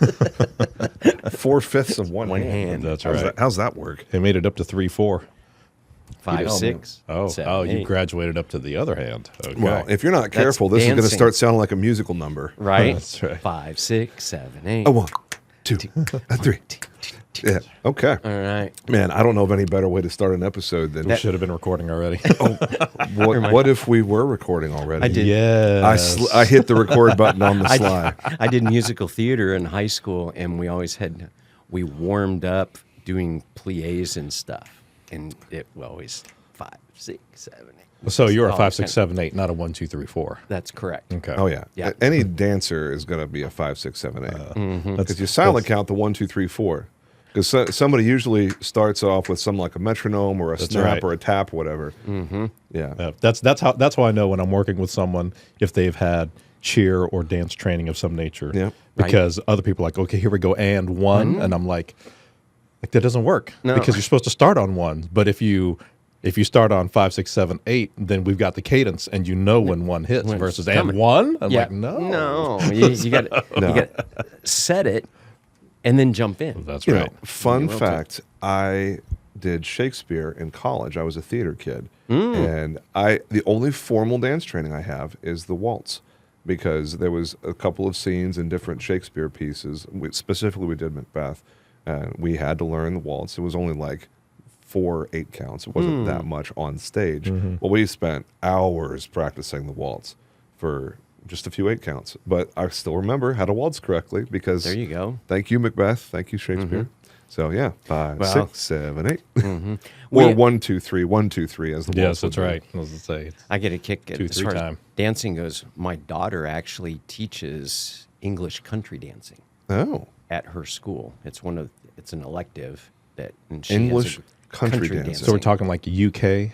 4/5 of one hand. That's right. How's that work? They made it up to 3/4. 5, 6. Oh, 7, you 8. graduated up to the other hand. Okay. Well, if you're not careful, this is going to start sounding like a musical number. Right? That's right. 5, 6, 7, 8. A 1, 2, a 3. Yeah. Okay. All right. Man, I don't know of any better way to start an episode than. We should have been recording already. What if we were recording already? I did. Yes. I hit the record button on the sly. I did musical theater in high school, and we warmed up doing pliés and stuff, and it was always 5, 6, 7, 8. So you're a Oh, 5, 6, 7, 8, not a 1, 2, 3, 4. That's correct. Okay. Oh yeah. Yeah. Any dancer is going to be a 5, 6, 7, 8. Mm-hmm. Because you silent count the 1, 2, 3, 4. Because somebody usually starts off with some like a metronome or a snap right. or a tap or whatever. Mm-hmm. Yeah. That's how I know when I'm working with someone if they've had cheer or dance training of some nature. Yeah. Because other people are like, okay, here we go, and 1, and I'm like that doesn't work because you're supposed to start on 1. But if you start on 5, 6, 7, 8, then we've got the cadence, and you know when 1 hits versus and 1. I'm like, no, you got to set it and then jump in. That's You right. know, fun fact, I did Shakespeare in college. I was a theater kid. And the only formal dance training I have is the waltz, because there was a couple of scenes in different Shakespeare pieces. Specifically, we did Macbeth, and we had to learn the waltz. It was only like 4 8 counts. It wasn't that much on stage. Well, we spent hours practicing the waltz for just a few 8 counts. But I still remember how to waltz correctly because... There you go. Thank you, Macbeth. Thank you, Shakespeare. So, yeah, 5, 6, 7, 8. Or 1, 2, 3, 1, 2, 3 as the waltz. Yes, that's would be. right. I was going to say. I get a kick at 2, as 3 far as time. dancing goes. My daughter actually teaches English country dancing Oh. at her school. It's an elective and she English has a country dancing. So we're talking like UK,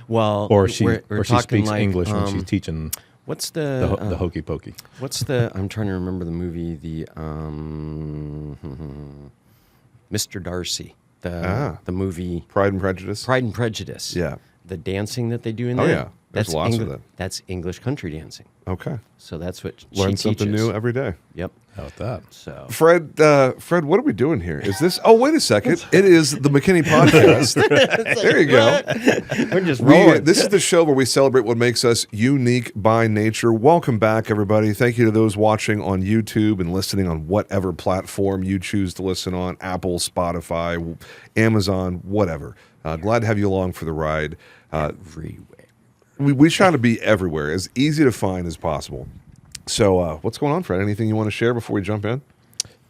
Well, or she we're or she talking speaks like, English when she's teaching What's the the hokey pokey. What's the? I'm trying to remember the movie. The Mr. Darcy. The movie Pride and Prejudice. Pride and Prejudice. Yeah. The dancing that they do in Oh, there. yeah. There's lots of that. That's English country dancing. Okay. So that's what Learn she something teaches. new every day. Yep. How about that? So Fred, what are we doing here? Is this? Oh, wait a second. It is the McKinney Podcast. There you go. I'm just rolling. This is the show where we celebrate what makes us unique by nature. Welcome back, everybody. Thank you to those watching on YouTube and listening on whatever platform you choose to listen on, Apple, Spotify, Amazon, whatever. Glad to have you along for the ride. Everywhere. We try to be everywhere, as easy to find as possible. So what's going on, Fred? Anything you want to share before we jump in?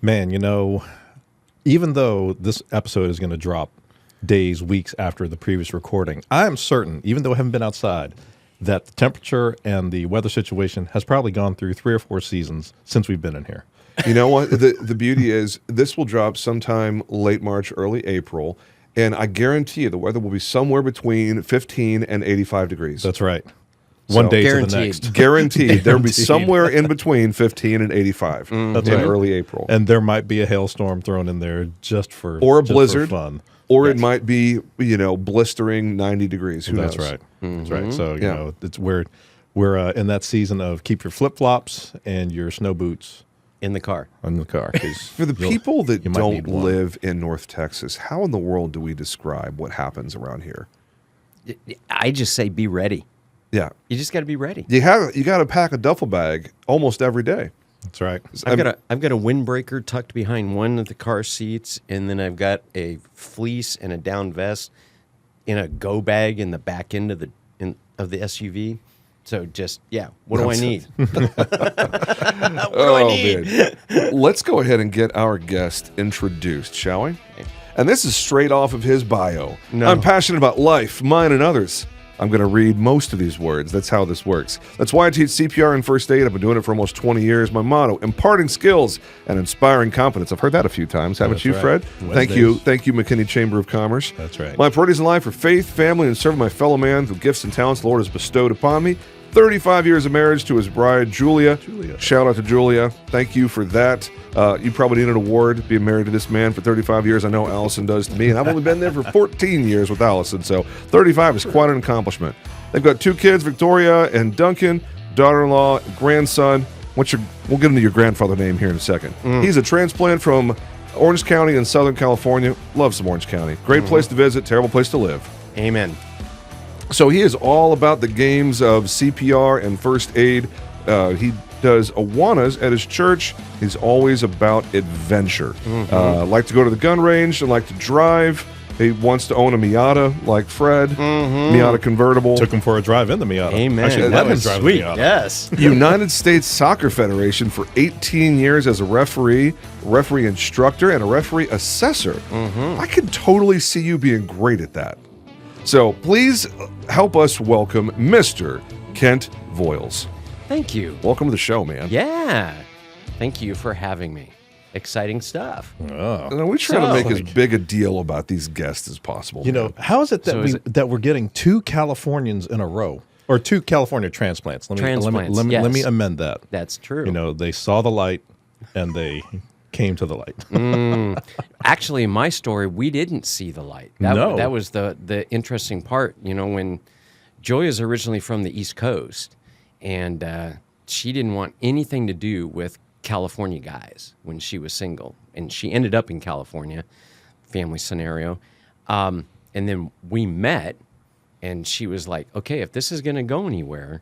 Man, even though this episode is going to drop days, weeks after the previous recording, I'm certain, even though I haven't been outside, that the temperature and the weather situation has probably gone through 3 or 4 seasons since we've been in here. You know what? The beauty is this will drop sometime late March, early April, and I guarantee you the weather will be somewhere between 15 and 85 degrees. That's right. One day guaranteed. to the next. Guaranteed. There will be somewhere in between 15 and 85 That's in right. early April. And there might be a hailstorm thrown in there just for Or a just for blizzard. fun. Or it might be, blistering 90 degrees. Who That's knows? right. That's right. So Yeah. it's we're in that season of keep your flip flops and your snow boots In the car. in the car. 'Cause For the people that you might don't need one. live in North Texas, how in the world do we describe what happens around here? I just say be ready. Yeah. You just got to be ready. You got to pack a duffel bag almost every day. That's right. I've got a windbreaker tucked behind one of the car seats, and then I've got a fleece and a down vest in a go bag in the back end of the SUV. So just what do I need? What do I need? Man. Let's go ahead and get our guest introduced, shall we? And this is straight off of his bio. No. I'm passionate about life, mine, and others. I'm going to read most of these words. That's how this works. That's why I teach CPR and first aid. I've been doing it for almost 20 years. My motto, imparting skills and inspiring confidence. I've heard that a few times, haven't That's you, right. Fred? Thank you, McKinney Chamber of Commerce. That's right. My priorities in life are faith, family, and serving my fellow man through gifts and talents the Lord has bestowed upon me. 35 years of marriage to his bride, Julia. Shout out to Julia. Thank you for that. You probably need an award being married to this man for 35 years. I know Allison does to me, and I've only been there for 14 years with Allison, so 35 is quite an accomplishment. They've got 2 kids, Victoria and Duncan, daughter-in-law, grandson. We'll get into your grandfather name here in a second. He's a transplant from Orange County in Southern California. Love some Orange County. Great place to visit, terrible place to live. Amen. So he is all about the games of CPR and first aid. He does Awanas at his church. He's always about adventure. Like to go to the gun range and like to drive. He wants to own a Miata like Fred. Miata convertible. Took him for a drive in the Miata. Amen. Actually, That let him was drive sweet. the Miata. Yes. United States Soccer Federation for 18 years as a referee instructor, and a referee assessor. I could totally see you being great at that. So please help us welcome Mr. Kent Voyles. Thank you. Welcome to the show, man. Yeah. Thank you for having me. Exciting stuff. Oh. And we try to make as Like- big a deal about these guests as possible. You know, how is it that So is that we're getting 2 Californians in a row, or 2 California transplants? Let me Yes. amend that. That's true. You know, they saw the light and they came to the light. Actually, my story, we didn't see the light. No. That was the interesting part. You know, when Joya's originally from the East Coast, and she didn't want anything to do with California guys when she was single. And she ended up in California, family scenario. And then we met, and she was like, okay, if this is going to go anywhere,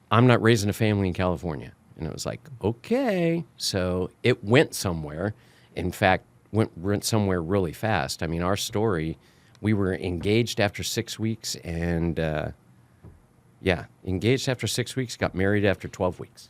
I'm not raising a family in California. And it was like, okay. So it went somewhere. In fact, went somewhere really fast. I mean, our story, we were engaged after 6 weeks, and engaged after 6 weeks, got married after 12 weeks.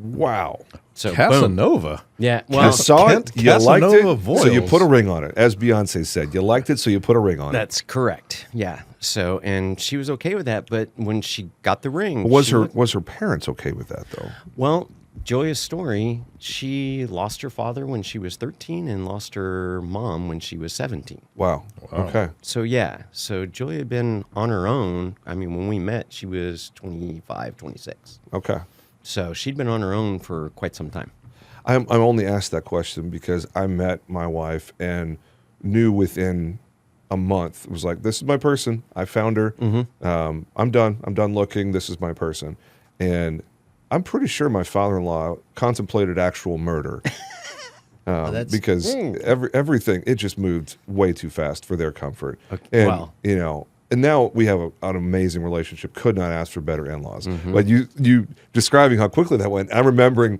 wow. So boom. Casanova. Yeah. You Well, saw Kent it, you liked it, Casanova so you Voyles. put a ring on it. As Beyonce said, you liked it, so you put a ring on it. that's correct. Yeah. So, and she was okay with that, but when she got the ring, Was she was her parents okay with that, though? Well, Joya's story, she lost her father when she was 13 and lost her mom when she was 17. Wow. Okay. So, yeah. So, Joya had been on her own. I mean, when we met, she was 25, 26. Okay. So, she'd been on her own for quite some time. I'm only asked that question because I met my wife and knew within a month. It was like, this is my person. I found her. I'm done. I'm done looking. This is my person. And I'm pretty sure my father-in-law contemplated actual murder because everything, it just moved way too fast for their comfort. Okay, And, wow. you know, and now we have an amazing relationship. Could not ask for better in-laws. But you describing how quickly that went, I'm remembering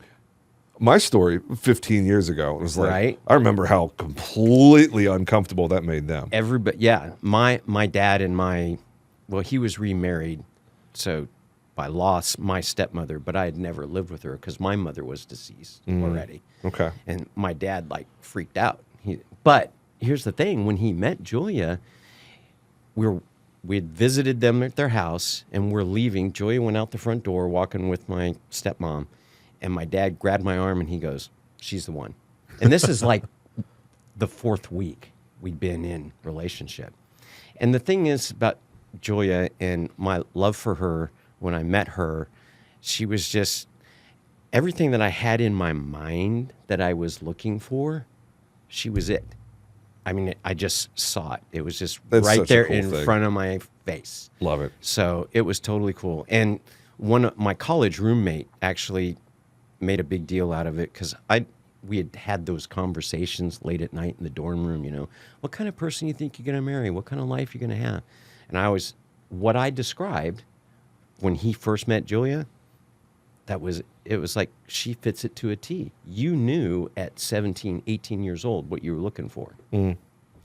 my story 15 years ago. It was like, Right. I remember how completely uncomfortable that made them. Everybody, yeah. My dad and he was remarried, so I lost my stepmother, but I had never lived with her because my mother was deceased already. Okay. And my dad freaked out. But here's the thing: when he met Julia, we had visited them at their house, and we're leaving. Julia went out the front door, walking with my stepmom, and my dad grabbed my arm and he goes, "She's the one." And this is like the 4th week we'd been in relationship. And the thing is about Julia and my love for her. When I met her, she was just everything that I had in my mind that I was looking for. She was it. I mean, I just saw it. It was just That's right such a there cool in thing. front of my face. Love it. So it was totally cool. And my college roommate actually made a big deal out of it because we had those conversations late at night in the dorm room. You know, what kind of person you think you're going to marry? What kind of life you're going to have? And what I described when he first met Julia, it was like she fits it to a T. You knew at 17, 18 years old what you were looking for.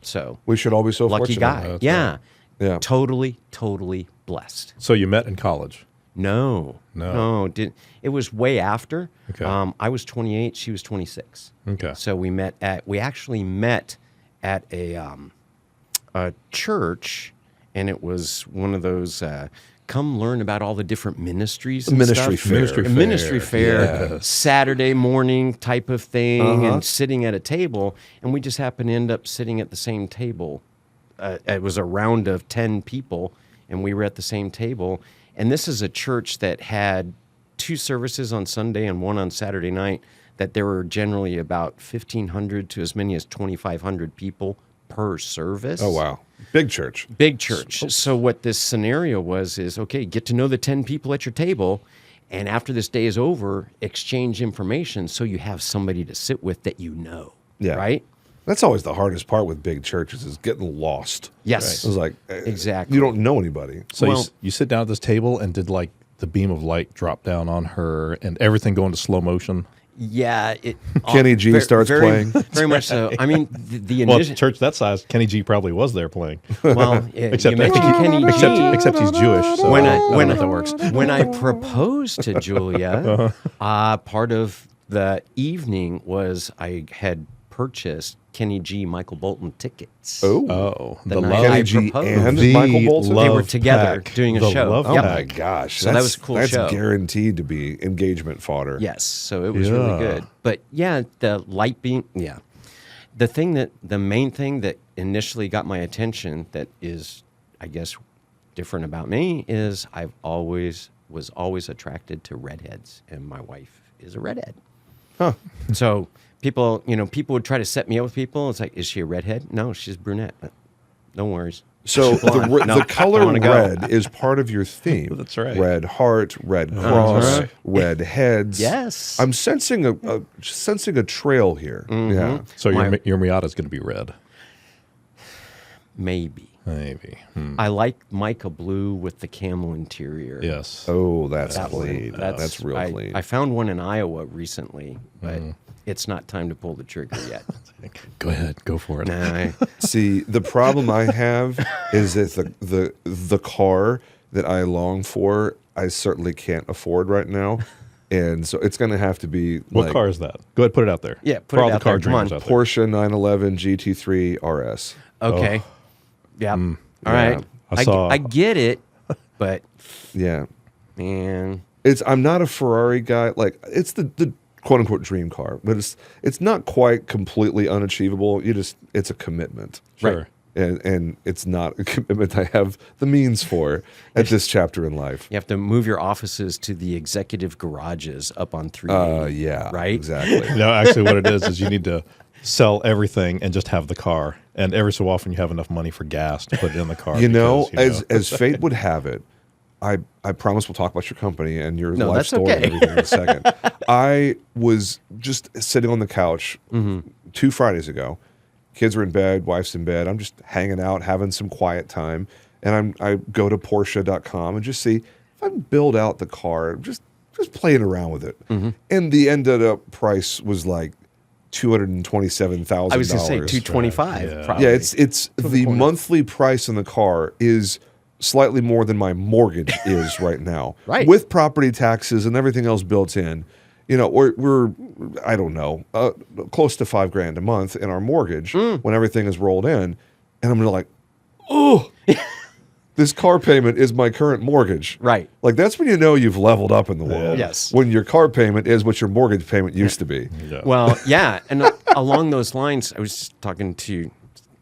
So We should all be so lucky fortunate. guy. That's Yeah. right. Yeah. Totally blessed. So you met in college. No. It was way after. Okay. I was 28. She was 26. Okay. So we actually met at a church, and it was one of those come learn about all the different ministries and Ministry stuff. fair. Ministry A ministry fair, Yes. Saturday morning type of thing, Uh-huh. and sitting at a table, and we just happened to end up sitting at the same table. It was a round of 10 people, and we were at the same table. And this is a church that had 2 services on Sunday and 1 on Saturday night, that there were generally about 1,500 to as many as 2,500 people per service. Oh, wow. Big church. Big church. So what this scenario is okay, get to know the 10 people at your table, And after this day is over, exchange information so you have somebody to sit with that you know. Yeah. Right? That's always the hardest part with big churches is getting lost. Yes. It's like Exactly. you don't know anybody. So Well- you sit down at this table and did like the beam of light drop down on her and everything go into slow motion. Yeah. Kenny G starts playing. Very much so. I mean, the Well, initial... church that size, Kenny G probably was there playing. Well, Except you I think mentioned Kenny G. except he's Jewish. So When I I- don't when know I- if that works. When I proposed to Julia, part of the evening was I had purchased Kenny G. Michael Bolton tickets. Oh, The the night love, Kenny I G proposed. and the Michael Bolton. They were love together pack. doing a The show. love Oh Yep. my pack. gosh. So that was a cool that's show. guaranteed to be engagement fodder. Yes, so it was Yeah. really good. But yeah, the light beam, yeah. The main thing that initially got my attention that is, I guess, different about me is was always attracted to redheads, and my wife is a redhead. Huh. So people would try to set me up with people. It's like, is she a redhead? No, she's brunette. No worries. So blonde. No, the color I wanna go. red is part of your theme. That's right. Red heart, red cross, right. red heads. Yes. I'm sensing a trail here. Yeah. So My- your Miata's going to be red. Maybe. Maybe. I like mica blue with the camel interior. Yes. Oh, that's That one. clean. That's real clean. I found one in Iowa recently, but it's not time to pull the trigger yet. Go ahead. Go for it. Nah, See, the problem I have is that the car that I long for, I certainly can't afford right now. And so it's going to have to be What like car is that? Go ahead, put it out there. Yeah, put for it all the out car there. Come on. dreamers out there. Porsche 911 GT3 RS. okay. Yeah. All yeah. right. I saw- I get it, but Yeah. man, I'm not a Ferrari guy. Like it's the quote unquote dream car, but it's not quite completely unachievable. It's a commitment. Sure. And it's not a commitment I have the means for at this chapter in life. you have to move your offices to the executive garages up on 380. Yeah. Right? Exactly. No, actually, what it is you need to sell everything and just have the car. And every so often, you have enough money for gas to put it in the car. You know, because, as fate would have it, I promise we'll talk about your company and your No, life that's story okay. and everything in a second. I was just sitting on the couch 2 Fridays ago. Kids are in bed, wife's in bed. I'm just hanging out, having some quiet time. And I go to Porsche.com and just see if I can build out the car, just playing around with it. And the ended up price was like $227,000. I was going to say 225. Yeah. Probably. Yeah, it's the monthly price on the car is slightly more than my mortgage is right now. Right. With property taxes and everything else built in. You know, we're I don't know, close to $5,000 a month in our mortgage when everything is rolled in. And I'm like, oh, this car payment is my current mortgage. Right. Like that's when you know you've leveled up in the world. Yes. When your car payment is what your mortgage payment used to be. Yeah. Well, yeah, and along those lines, I was talking to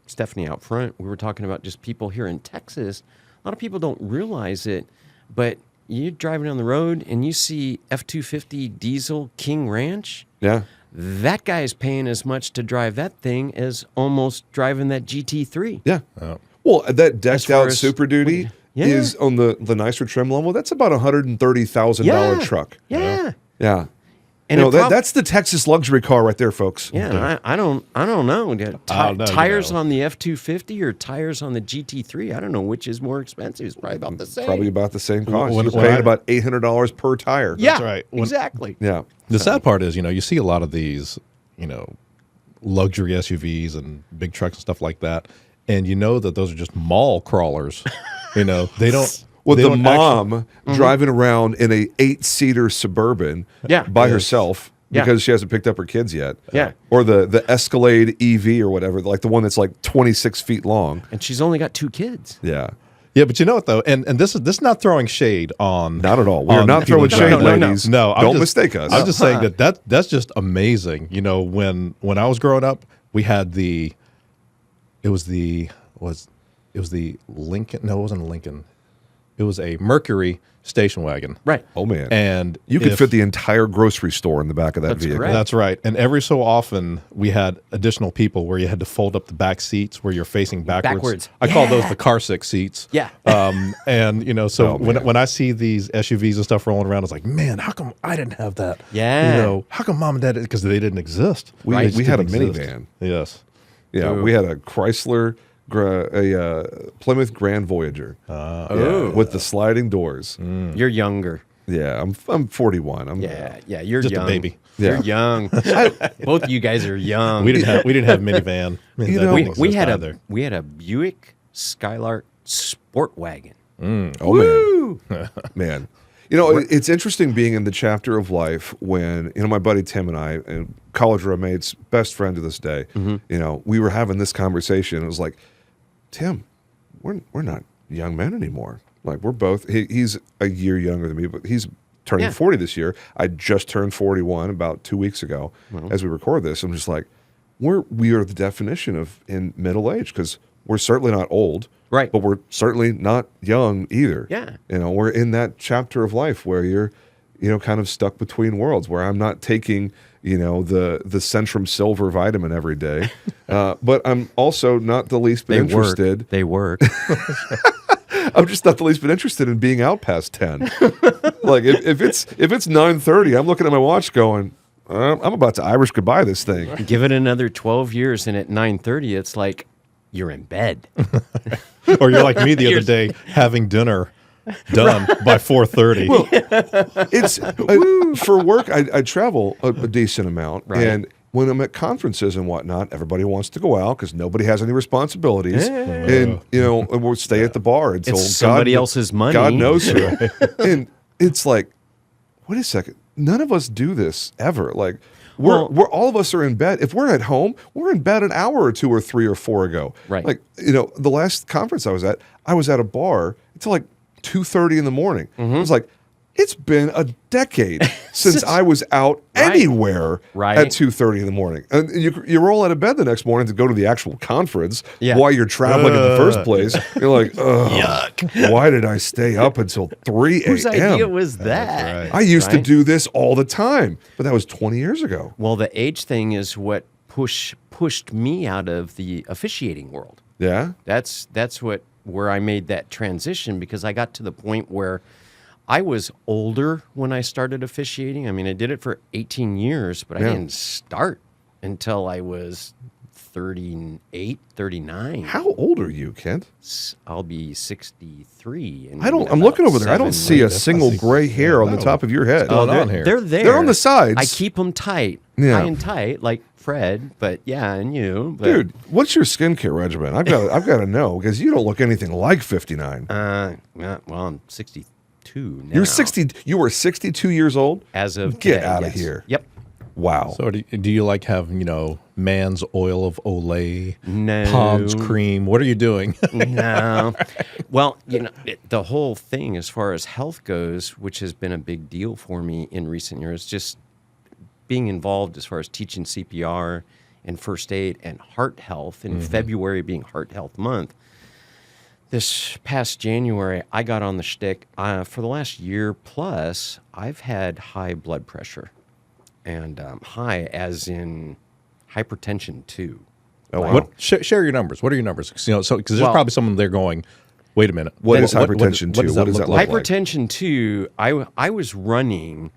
Stephanie out front. We were talking about just people here in Texas. A lot of people don't realize it, but you're driving down the road and you see F-250 diesel King Ranch. Yeah. That guy's paying as much to drive that thing as almost driving that GT3. Yeah. Oh. Well, that decked far out as- Super Duty Yeah. is on the nicer trim level. That's about $130,000 Yeah. truck. Yeah. Yeah. And you know, it prob- that's the Texas luxury car right there, folks. Yeah, I don't know. Tires know. on the F-250 or tires on the GT3. I don't know which is more expensive. It's probably about the same. Probably about the same cost. When- You're when paying I- about $800 per tire. Yeah, That's right. Exactly. Yeah. The sad part is, you see a lot of these, luxury SUVs and big trucks and stuff like that, and you know that those are just mall crawlers. They don't. With they the don't mom driving around in a 8-seater Suburban Yeah. by Yes. herself Yeah. because she hasn't picked up her kids yet. Yeah. Or the Escalade EV or whatever, like the one that's like 26 feet long. And she's only got 2 kids. Yeah. Yeah, but you know what though, and this is not throwing shade on. Not at all. We are on not people throwing shade, driving. ladies. No, Don't mistake us. I'm just saying that's just amazing. When I was growing up, we had it was the Lincoln. No, it wasn't a Lincoln. It was a Mercury station wagon. Right. Oh man, And you could if- fit the entire grocery store in the back of that vehicle. correct. That's right. And every so often, we had additional people where you had to fold up the back seats where you're facing backwards. I call those the car sick seats. Yeah. And, so Oh, man. when I see these SUVs and stuff rolling around, it's like, man, how come I didn't have that? Yeah. How come mom and dad, because they didn't exist. We They just had a didn't exist. minivan. Yes. Yeah, we had a Chrysler, Plymouth Grand Voyager, with the sliding doors. You're younger. Yeah, I'm 41. I'm Yeah, you're Just a young. baby. You're Yeah. young. Both of you guys are young. We didn't have minivan. You That know, didn't we exist had either. we had a Buick Skylark sport wagon. Oh man. You know, it's interesting being in the chapter of life when, my buddy Tim and I, and college roommates, best friend to this day, we were having this conversation. It was like, Tim, we're not young men anymore. Like, we're both, he's a year younger than me, but he's turning 40 this year. I just turned 41 about 2 weeks ago as we record this. I'm just like, we are the definition of in middle age, because we're certainly not old. Right. But we're certainly not young either. Yeah. We're in that chapter of life where you're, kind of stuck between worlds, where I'm not taking, the Centrum Silver vitamin every day. But I'm also not the least bit interested. They work. I'm just not the least bit interested in being out past 10. Like if it's 9:30, I'm looking at my watch going, I'm about to Irish goodbye this thing. Give it another 12 years, and at 9:30, it's like you're in bed. Or you're like me the other day, having dinner done by 4:30. Well, it's for work. I travel a decent amount, Right. and when I'm at conferences and whatnot, everybody wants to go out because nobody has any responsibilities, and we'll stay at the bar until It's somebody else's money. God knows who. And it's like, wait a second, none of us do this ever. Like, we're all of us are in bed. If we're at home, we're in bed an hour or 2 or 3 or 4 ago. Right. Like, the last conference I was at a bar until like 2:30 in the morning. Mm-hmm. I was like, it's been a decade since I was out anywhere at 2:30 in the morning. And you roll out of bed the next morning to go to the actual conference while you're traveling in the first place. You're like, ugh, yuck. Why did I stay up until 3 a.m.? Whose idea was that? I used to Right? do this all the time, but that was 20 years ago. Well, the age thing is what pushed me out of the officiating world. Yeah? That's where I made that transition, because I got to the point where I was older when I started officiating. I mean, I did it for 18 years, but I didn't start until I was 38, 39. How old are you, Kent? I'll be 63. I'm looking over there. I don't see a single gray hair on the top of your head. going on here? They're there. They're on the sides. I keep them tight. Yeah. High and tight, like Fred, but and you. But, Dude, what's your skincare regimen? I've got to know, because you don't look anything like 59. well, I'm 62 now. You're 60. You were 62 years old. As of Get today, out of yes. here. Yep. Wow. So do you like have, man's oil of Olay, No. Pond's cream? What are you doing? No. Well, the whole thing as far as health goes, which has been a big deal for me in recent years, just being involved as far as teaching CPR and first aid and heart health, and February being Heart Health Month. This past January, I got on the shtick. For the last year plus, I've had high blood pressure, and high as in hypertension too. Oh, wow. What? Share your numbers. What are your numbers? Because there's probably someone there going, wait a minute. What is hypertension too? What does that look like? Hypertension too, I was running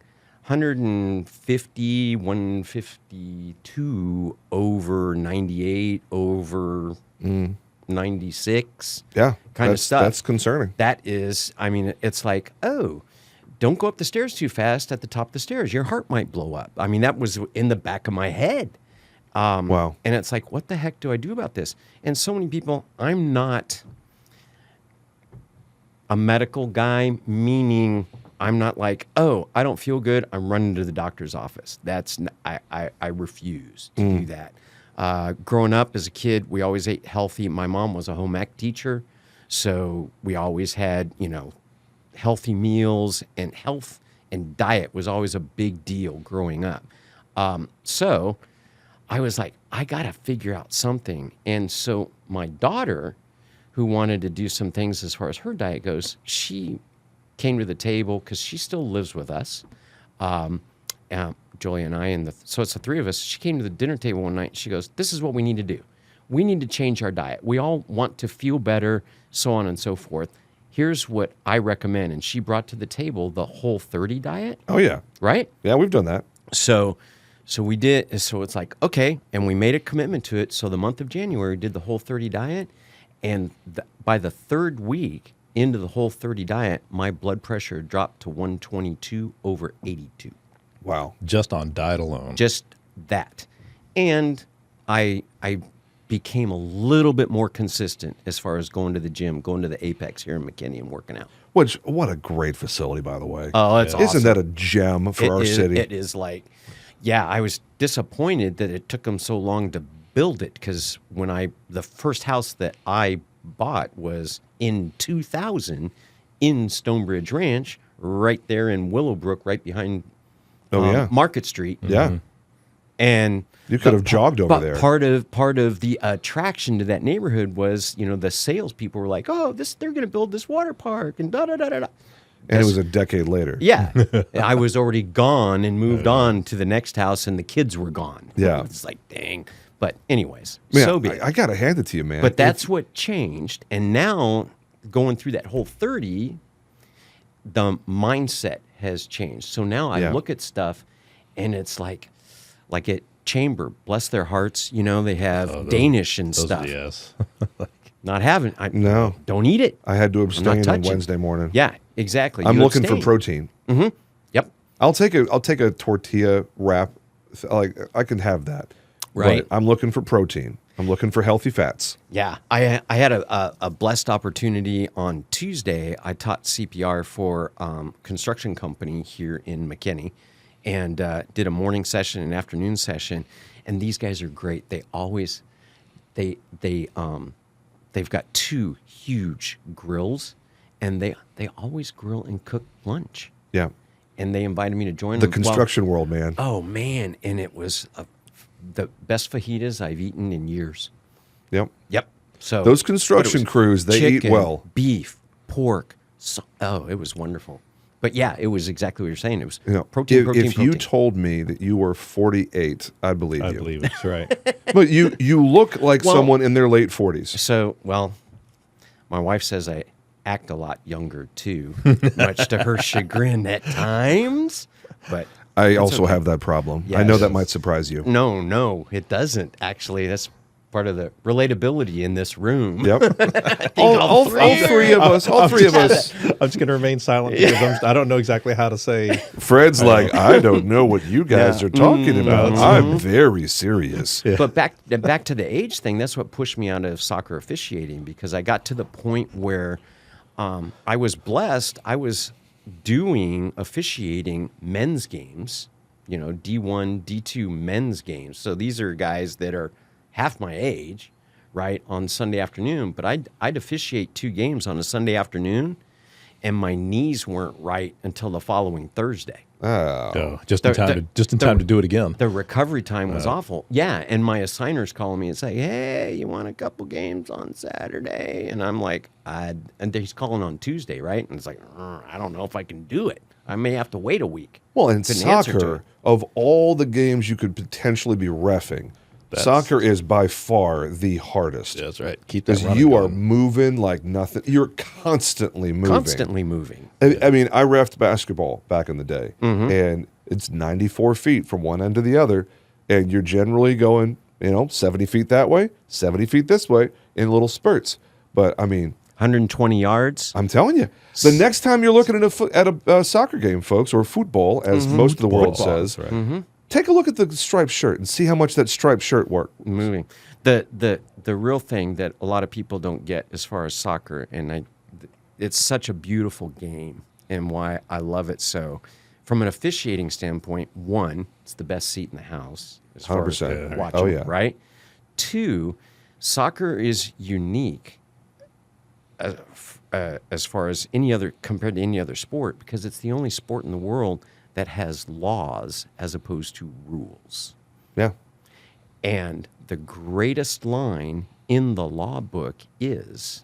150, 152 over 98, over 96. Yeah. Kind of stuff. That's concerning. That is, it's like, don't go up the stairs too fast at the top of the stairs. Your heart might blow up. That was in the back of my head. Wow. And it's like, what the heck do I do about this? And so many people, I'm not a medical guy, meaning I'm not like, I don't feel good, I'm running to the doctor's office. I refuse to do that. Growing up as a kid, we always ate healthy. My mom was a home ec teacher, so we always had, healthy meals, and health and diet was always a big deal growing up. So I was like, I got to figure out something. And so my daughter, who wanted to do some things as far as her diet goes, she came to the table because she still lives with us. Julia and I, so it's the three of us. She came to the dinner table one night and she goes, this is what we need to do. We need to change our diet. We all want to feel better, so on and so forth. Here's what I recommend. And she brought to the table the Whole30 diet. Oh, yeah. Right? Yeah, we've done that. So we did. So it's like, okay. And we made a commitment to it. So the month of January, we did the Whole30 diet. And by the third week into the Whole30 diet, my blood pressure dropped to 122/82. Wow. Just on diet alone. Just that. And I became a little bit more consistent as far as going to the gym, going to the Apex here in McKinney and working out. What a great facility, by the way. Oh, it's awesome. Isn't that a gem for our city? It is like, yeah, I was disappointed that it took them so long to build it because the first house that I bought was in 2000 in Stonebridge Ranch, right there in Willowbrook, right behind Market Street. Yeah. And you could have jogged over there. Part of the attraction to that neighborhood was, the salespeople were like, "Oh, they're going to build this water park," and da da da da da. And it was a decade later. Yeah, I was already gone and moved on to the next house, and the kids were gone. Yeah, it's like, dang. But anyways, man, so be it. I gotta hand it to you, man. But that's what changed, and now going through that Whole30, the mindset has changed. So now I look at stuff, and it's like at Chamber, bless their hearts, they have Danish and stuff. Yes. Not having. No. Don't eat it. I had to abstain on Wednesday morning. Yeah, exactly. I'm looking for protein. Mm-hmm. Yep. I'll take a tortilla wrap. Like I can have that. Right. But I'm looking for protein. I'm looking for healthy fats. Yeah. I had a blessed opportunity on Tuesday. I taught CPR for construction company here in McKinney. And did a morning session and afternoon session, and these guys are great. They always, they've got 2 huge grills, and they always grill and cook lunch. Yeah. And they invited me to join the them. construction world, man. Oh man, and it was the best fajitas I've eaten in years. Yep. So those construction crews, they chicken, eat well. Beef, pork. It was wonderful. But yeah, it was exactly what you're saying. It was protein. If you told me that you were 48, I'd believe you. I believe it's right. But you look like someone in their late 40s. So, my wife says I act a lot younger too, much to her chagrin at times. But I also have that problem. Yes. I know that might surprise you. No, it doesn't. Actually, that's part of the relatability in this room. Yep. all three of us. I'm just going to remain silent because I don't know exactly how to say. Fred's like, I don't know what you guys are talking about. I'm very serious. Yeah. But back to the age thing, that's what pushed me out of soccer officiating, because I got to the point where I was blessed. I was officiating men's games, D1, D2 men's games. So these are guys that are half my age, right, on Sunday afternoon. But I'd officiate 2 games on a Sunday afternoon, and my knees weren't right until the following Thursday. Oh, just in time to do it again. The recovery time was awful. Yeah, and my assigner's calling me and saying, "Hey, you want a couple games on Saturday?" And I'm like, and he's calling on Tuesday, right? And it's like, I don't know if I can do it. I may have to wait a week. Well, in soccer, of all the games you could potentially be reffing, soccer is by far the hardest. That's right. Keep that running. You are moving like nothing. You're constantly moving. I mean, I reffed basketball back in the day, and it's 94 feet from one end to the other, and you're generally going, 70 feet that way, 70 feet this way in little spurts. But, I mean... 120 yards? I'm telling you. The next time you're looking at a soccer game, folks, or football, as most of the world says... Right. Take a look at the striped shirt and see how much that striped shirt works. Moving. The real thing that a lot of people don't get as far as soccer, and it's such a beautiful game, and why I love it so. From an officiating standpoint, 1, it's the best seat in the house as far 100%. as watching, right? 2, soccer is unique as far as compared to any other sport, because it's the only sport in the world that has laws as opposed to rules. Yeah. And the greatest line in the law book is,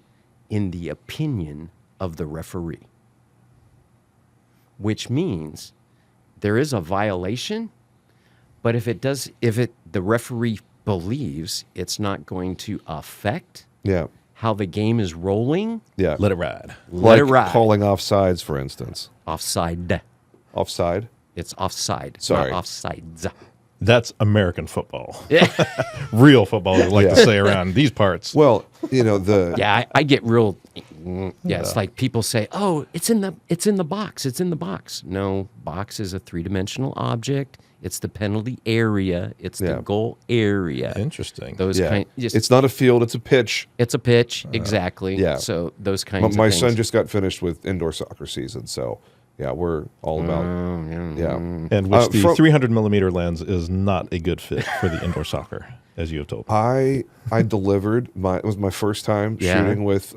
in the opinion of the referee, which means there is a violation, but if the referee believes it's not going to affect Yeah. how the game is rolling, Yeah. Let it ride. let it Like ride. calling offsides, for instance. Offside. Offside? It's offside, Sorry. not offsides. That's American football. Yeah, Real football, we like to say around these parts. Well, the yeah. I get real. Yeah, it's like people say, "Oh, it's in the box. It's in the box." No, box is a three-dimensional object. It's the penalty area. It's the Yeah. goal area. Interesting. Those yeah. It's not a field, it's a pitch. It's a pitch, exactly. yeah. So those kinds My of things. son just got finished with indoor soccer season, so yeah, we're all about yeah. And which the from- 300 millimeter lens is not a good fit for the indoor soccer, as you have told me. I delivered it was my first time Yeah. shooting with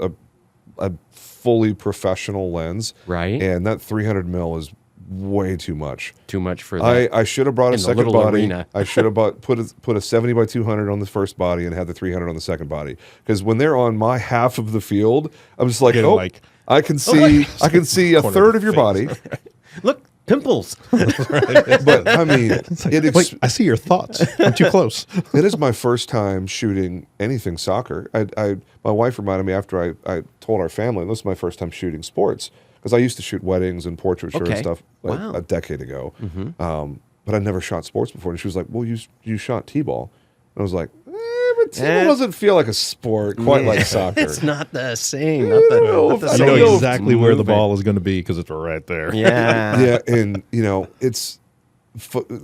a fully professional lens. Right. And that 300 mil is way too much. Too much for that. I should have brought a in the second little body. arena. I should have put a 70 by 200 on the first body and had the 300 on the second body. Because when they're on my half of the field, I'm just like, Getting oh, like- I can see a Corner third of of your the body. Look, pimples. But I mean, Wait, I see your thoughts. I'm too close. it is my first time shooting anything soccer. My wife reminded me after I told our family, this is my first time shooting sports. Because I used to shoot weddings and portraiture and Okay. stuff like Wow. a decade ago. But I never shot sports before. And she was like, well, you shot T-ball. And I was like, but T-ball doesn't feel like a sport quite like soccer. It's not the same. Not the You same know exactly where the movement. ball is going to be because it's right there. Yeah. Yeah, and it's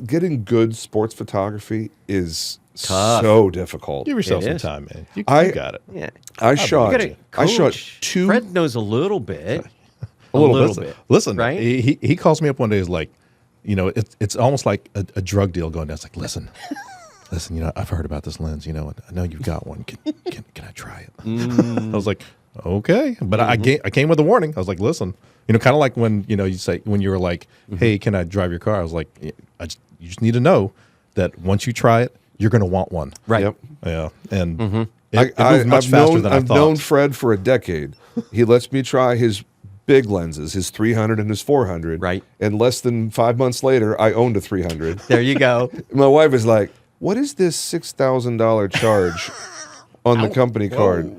getting good sports photography is Tough. so difficult. Give yourself It some is. time, man. You I- got it. Yeah. I You shot gotta two. Fred knows a little bit. A little bit. Listen, right? He calls me up one day. He's like, it's almost like a drug deal going down. It's like, listen, I've heard about this lens. I know you've got one. Can I try it? I was like, okay, but I came with a warning. I was like, listen, kind of like when you say when you were like, hey, can I drive your car? I was like, you just need to know that once you try it, you're going to want one. Right. Yep. Yeah, and it moved much I've faster known, than I I've thought. known Fred for a decade. He lets me try his big lenses, his 300 and his 400. Right. And less than 5 months later, I owned a 300. There you go. My wife is like, what is this $6,000 charge on the company card?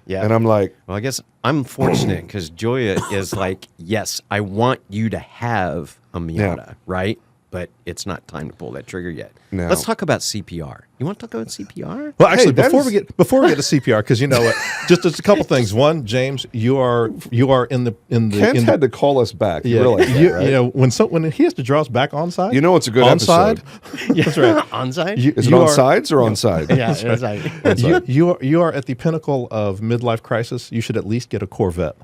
Yeah. And I'm like, Well, I guess I'm fortunate because Joya is like, yes, I want you to have a Miata, right? But it's not time to pull that trigger yet. No. Let's talk about CPR. You want to talk about CPR? Well, actually, that before is- we get to CPR, because you know what, just a couple things. One, James, you are in the Kent had to call us back. You realize that, right? when he has to draw us back onside. You know it's a good onside. That's right. Onside? Is it on sides or on side? Yeah, it's like, You are at the pinnacle of midlife crisis. You should at least get a Corvette.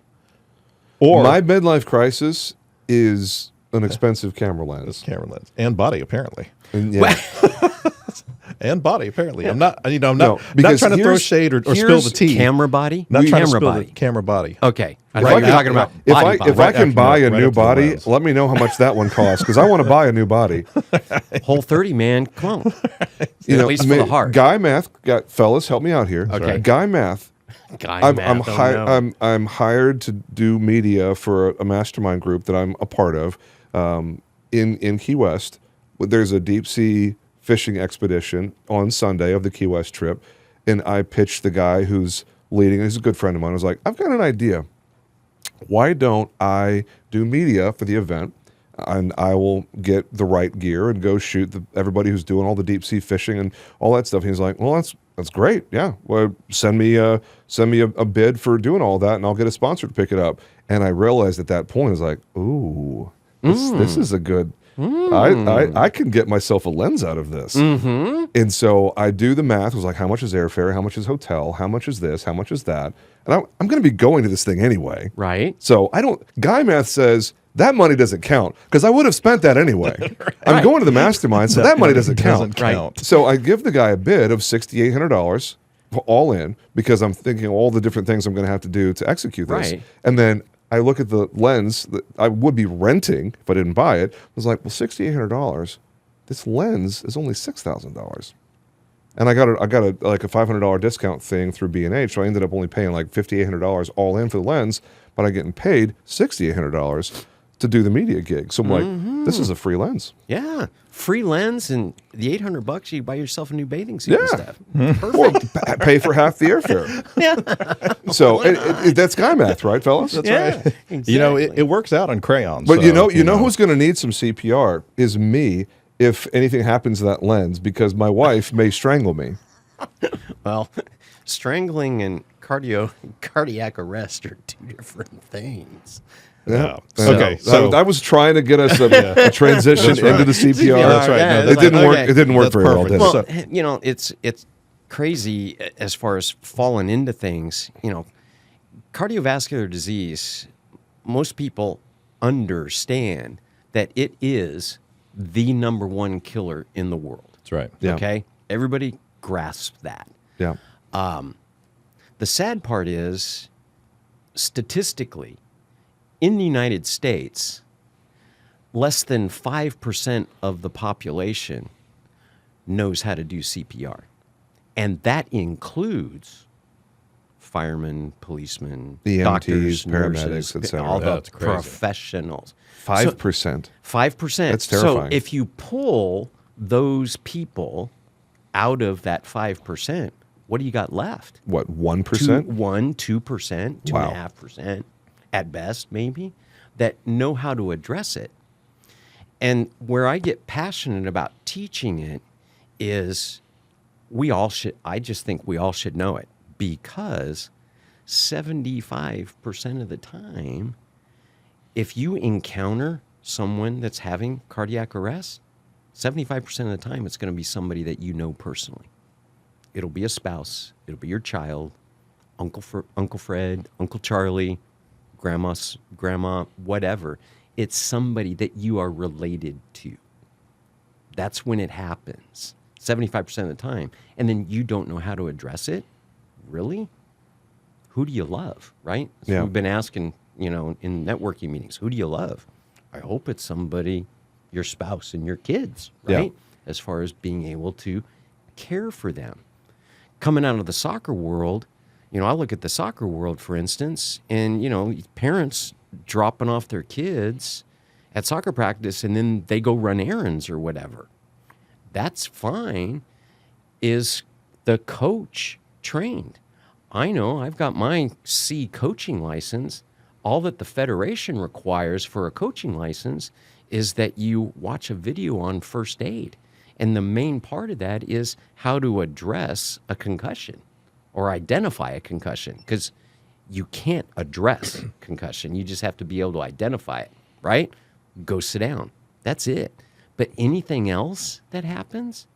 Or My midlife crisis is an expensive camera lens. camera lens and body apparently. And, yeah. And body apparently. I'm not. I'm No, not because trying to throw here's- shade or spill here's the tea. camera body? Not trying to camera spill body. the camera body. Okay. I If thought I you were can- talking about if body I body. if I can after buy that, a right new after the body, lens. let me know how much that one costs because I want to buy a new body. Whole 30, man. Come on. You At know, least I for the mean, heart. Guy Math, fellas, help me out here. Okay. Guy Math. Guy I'm math, oh, hi- no. I'm hired to do media for a mastermind group that I'm a part of in Key West. There's a deep sea fishing expedition on Sunday of the Key West trip, and I pitched the guy who's leading. He's a good friend of mine. I was like, I've got an idea. Why don't I do media for the event? And I will get the right gear and go shoot everybody who's doing all the deep sea fishing and all that stuff. And he's like, well, that's great. Yeah. Well, send me a bid for doing all that and I'll get a sponsor to pick it up. And I realized at that point, I was like, ooh, this is a good, I can get myself a lens out of this. And so I do the math. It was like, how much is airfare? How much is hotel? How much is this? How much is that? And I'm going to be going to this thing anyway. Right. So Guy Math says that money doesn't count because I would have spent that anyway. I'm going to the mastermind, so that money doesn't count. Right. So I give the guy a bid of $6,800 all in because I'm thinking all the different things I'm going to have to do to execute this. Right. And then I look at the lens that I would be renting if I didn't buy it. I was like, well, $6,800. This lens is only $6,000. And I got a like a $500 discount thing through B&H, so I ended up only paying like $5,800 all in for the lens, but I'm getting paid $6,800 to do the media gig. So I'm like, this is a free lens. Yeah. Free lens and the $800 you buy yourself a new bathing suit and stuff. Or pay for half the airfare. Yeah. So that's guy math, right, fellas? That's Yeah, right. exactly. You know, it works out on crayons. But so, you know who's going to need some CPR is me if anything happens to that lens, because my wife may strangle me. Well, strangling and cardiac arrest are two different things. Yeah. Okay, so I was trying to get us a transition That's right. into the CPR. That's right. Yeah, No, It didn't work. okay. It didn't work That's very well, perfect. did it? Well, you know, it's crazy as far as falling into things. You know, cardiovascular disease, most people understand that it is the number one killer in the world. That's right. Yeah. Okay? Everybody grasps that. Yeah. The sad part is, statistically, in the United States, less than 5% of the population knows how to do CPR. And that includes firemen, policemen, EMTs, doctors, paramedics, nurses, et cetera. all the That's crazy. professionals. 5%. 5%. That's terrifying. So if you pull those people out of that 5%, what do you got left? What, 1%? 2%, Wow. 2.5% at best, maybe, that know how to address it. And where I get passionate about teaching it is I just think we all should know it, because 75% of the time, if you encounter someone that's having cardiac arrest, 75% of the time it's going to be somebody that you know personally. It'll be a spouse, it'll be your child, Uncle Fred, Uncle Charlie, grandma, whatever. It's somebody that you are related to. That's when it happens, 75% of the time. And then you don't know how to address it? Really? Who do you love, right? So Yeah. we've been asking, in networking meetings, who do you love? I hope it's somebody, your spouse and your kids, Yeah. right? As far as being able to care for them. Coming out of the soccer world, I look at the soccer world, for instance, and, parents dropping off their kids at soccer practice and then they go run errands or whatever. That's fine. Is the coach trained? I know I've got my C coaching license. All that the federation requires for a coaching license is that you watch a video on first aid. And the main part of that is how to address a concussion or identify a concussion, because you can't address concussion. You just have to be able to identify it, right? Go sit down. That's it. But anything else that happens,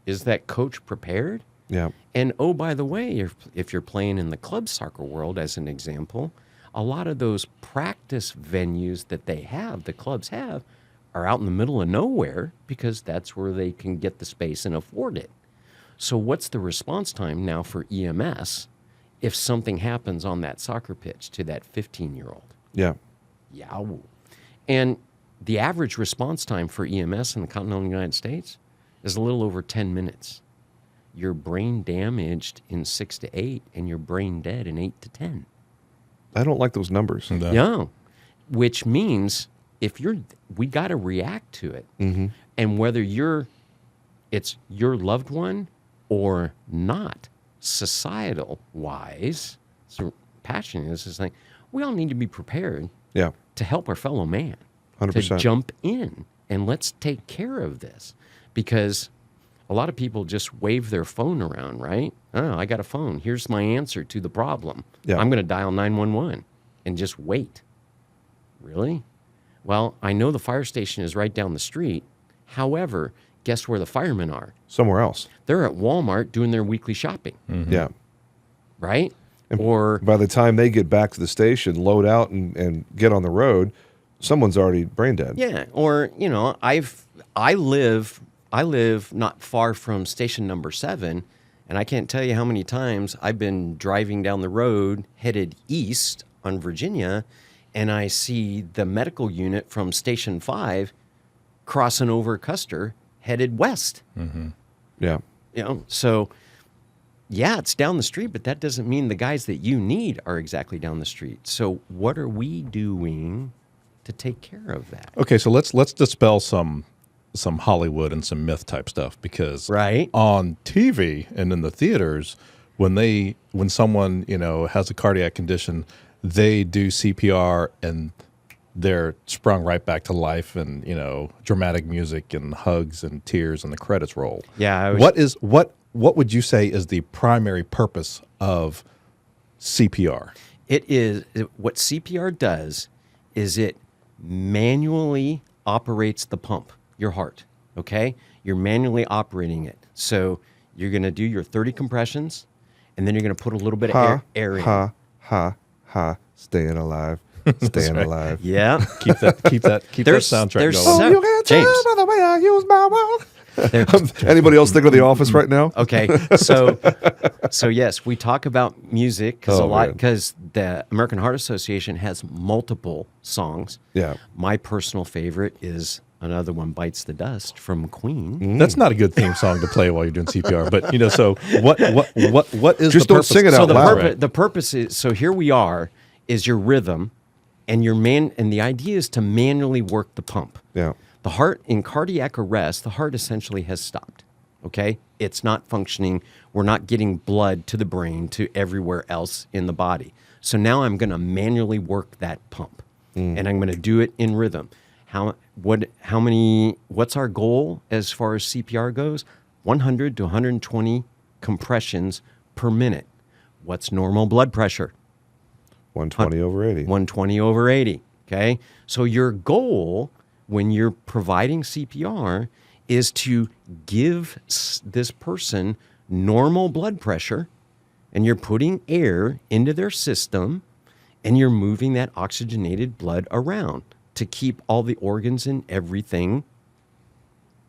is that coach prepared? Yeah. And oh, by the way, if you're playing in the club soccer world, as an example, a lot of those practice venues that the clubs have, are out in the middle of nowhere, because that's where they can get the space and afford it. So what's the response time now for EMS if something happens on that soccer pitch to that 15-year-old? Yeah. Yow. And the average response time for EMS in the continental United States is a little over 10 minutes. You're brain damaged in 6 to 8, and you're brain dead in 8 to 10. I don't like those numbers. No. Yeah. Which means we got to react to it. Mm-hmm. And whether it's your loved one or not, societal wise, so passion is like, we all need to be prepared Yeah. to help our fellow man, 100%. to jump in and let's take care of this. Because a lot of people just wave their phone around, right? Oh, I got a phone. Here's my answer to the problem. Yeah. I'm going to dial 911 and just wait. Really? Well, I know the fire station is right down the street. However, guess where the firemen are? Somewhere else. They're at Walmart doing their weekly shopping, Yeah. right? And Or by the time they get back to the station, load out and get on the road, someone's already brain dead. yeah, or I live not far from station number 7, and I can't tell you how many times I've been driving down the road headed east on Virginia, and I see the medical unit from station 5 crossing over Custer headed west. Yeah. So yeah, it's down the street, but that doesn't mean the guys that you need are exactly down the street. So what are we doing to take care of that? Okay, so let's dispel some Hollywood and some myth type stuff, because Right. on TV and in the theaters, when someone has a cardiac condition, they do CPR and they're sprung right back to life, and dramatic music and hugs and tears and the credits roll. Yeah. What would you say is the primary purpose of CPR? What CPR does is it manually operates the pump, your heart, okay? You're manually operating it. So you're going to do your 30 compressions, and then you're going to put a little bit of air in. Staying alive. Staying alive. Yeah. Keep that soundtrack there's going. so- You can't James. tell by the way I use my mouth. Anybody else think of The Office right now? Okay, so yes, we talk about music because the American Heart Association has multiple songs. Yeah. My personal favorite is another one, "Bites the Dust" from Queen. That's not a good theme song to play while you're doing CPR. But so what is Just the don't purpose? sing it So out loud. the purpose is, so here we are, is your rhythm, and and the idea is to manually work the pump. Yeah. The heart, in cardiac arrest, the heart essentially has stopped, okay? It's not functioning. We're not getting blood to the brain, to everywhere else in the body. So now I'm going to manually work that pump, and I'm going to do it in rhythm. What's our goal as far as CPR goes? 100 to 120 compressions per minute. What's normal blood pressure? 120 over 80. 120 over 80, okay? So your goal when you're providing CPR is to give this person normal blood pressure, and you're putting air into their system, and you're moving that oxygenated blood around to keep all the organs and everything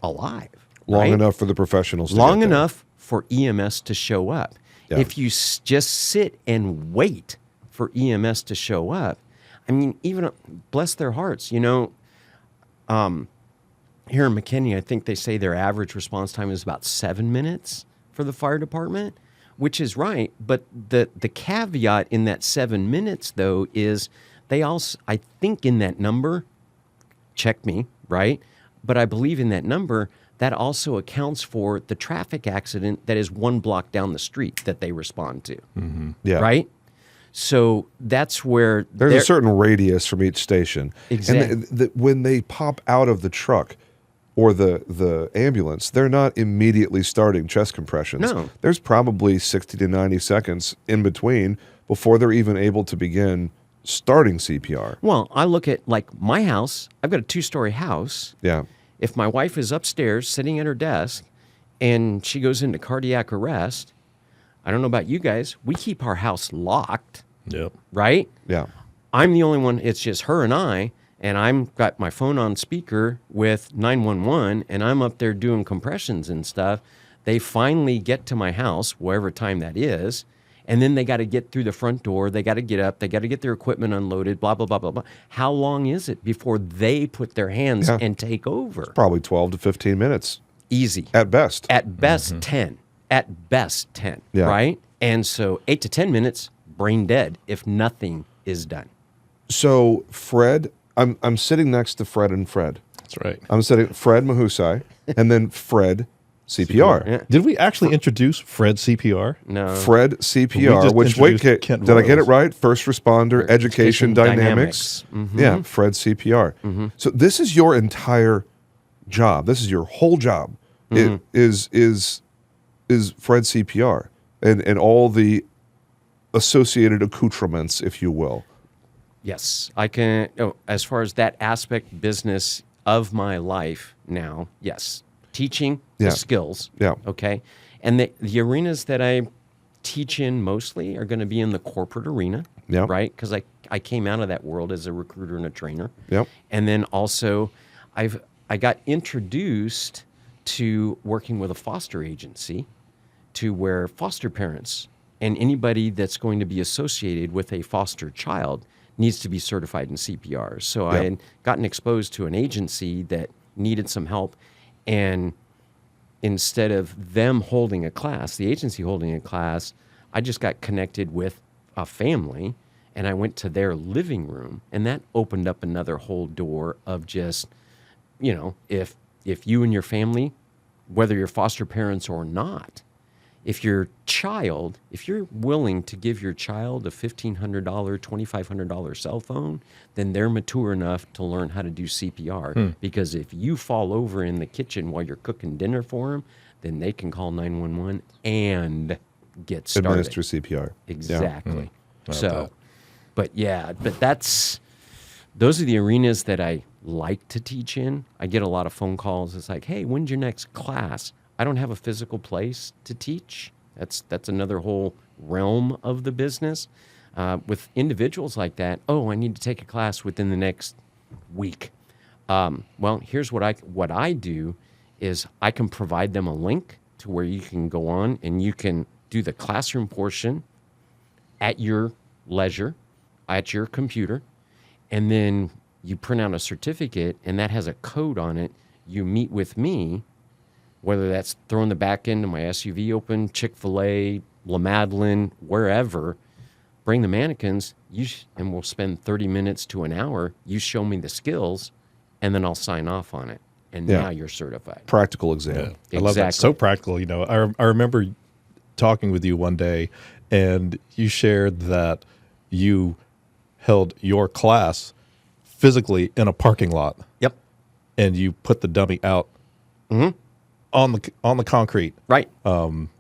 alive. Long right? enough for the professionals to Long get there. enough for EMS to show up. Yeah. If you just sit and wait for EMS to show up, I mean, even bless their hearts, here in McKinney, I think they say their average response time is about 7 minutes for the fire department, which is right. But the caveat in that 7 minutes, though, is they also, I think in that number, check me, right? But I believe in that number, that also accounts for the traffic accident that is 1 block down the street that they respond to, Yeah. right? So that's where There's a certain radius from each station. Exactly. And when they pop out of the truck or the ambulance, they're not immediately starting chest compressions. No. There's probably 60 to 90 seconds in between before they're even able to begin starting CPR. Well, I look at like my house. I've got a 2-story house. Yeah. If my wife is upstairs sitting at her desk and she goes into cardiac arrest, I don't know about you guys, we keep our house locked, Yep. right? Yeah. I'm the only one, it's just her and I'm got my phone on speaker with 911, and I'm up there doing compressions and stuff. They finally get to my house, whatever time that is, and then they got to get through the front door. They got to get up. They got to get their equipment unloaded, blah, blah, blah, blah, blah. How long is it before they put their hands and take over? Probably 12 to 15 minutes Easy. at best. At best, 10. At best, 10, Yeah. right? And so 8 to 10 minutes, brain dead if nothing is done. So Fred, I'm sitting next to Fred and Fred. That's right. I'm sitting Fred Mahusay and then Fred CPR. Yeah. Did we actually introduce Fred CPR? No. Fred We CPR, just which wait, introduced Kent did I get it Voyles. right? First responder education dynamics. dynamics. Yeah, Fred CPR. So this is your entire job. This is your whole job. It is Fred CPR and all the associated accoutrements, if you will. Yes, I can. As far as that aspect business of my life now, yes, teaching Yeah. the skills. Yeah. Okay, and the arenas that I teach in mostly are going to be in the corporate arena. Yeah. Right, because I came out of that world as a recruiter and a trainer. Yep. And then also, I got introduced to working with a foster agency, to where foster parents and anybody that's going to be associated with a foster child needs to be certified in CPR. So I Yep. had gotten exposed to an agency that needed some help, and instead of them holding a class, the agency holding a class, I just got connected with a family, and I went to their living room, and that opened up another whole door of just, if you and your family, whether you're foster parents or not, if you're willing to give your child a $1,500, $2,500 cell phone, then they're mature enough to learn how to do CPR. Because if you fall over in the kitchen while you're cooking dinner for them, then they can call 911 and get started. Administer CPR. Exactly. Yeah. So, but those are the arenas that I like to teach in. I get a lot of phone calls. It's like, hey, when's your next class? I don't have a physical place to teach. That's another whole realm of the business. With individuals like that, I need to take a class within the next week. Well, here's what I do is I can provide them a link to where you can go on and you can do the classroom portion at your leisure, at your computer, and then you print out a certificate, and that has a code on it. You meet with me, whether that's throwing the back end of my SUV open, Chick-fil-A, La Madeline, wherever, bring the mannequins, and we'll spend 30 minutes to an hour. You show me the skills, and then I'll sign off on it. And now you're certified. Practical exam. Yeah. Exactly. I love that. So practical. I remember talking with you one day, and you shared that you held your class physically in a parking lot. Yep. And you put the dummy out on the concrete. Right.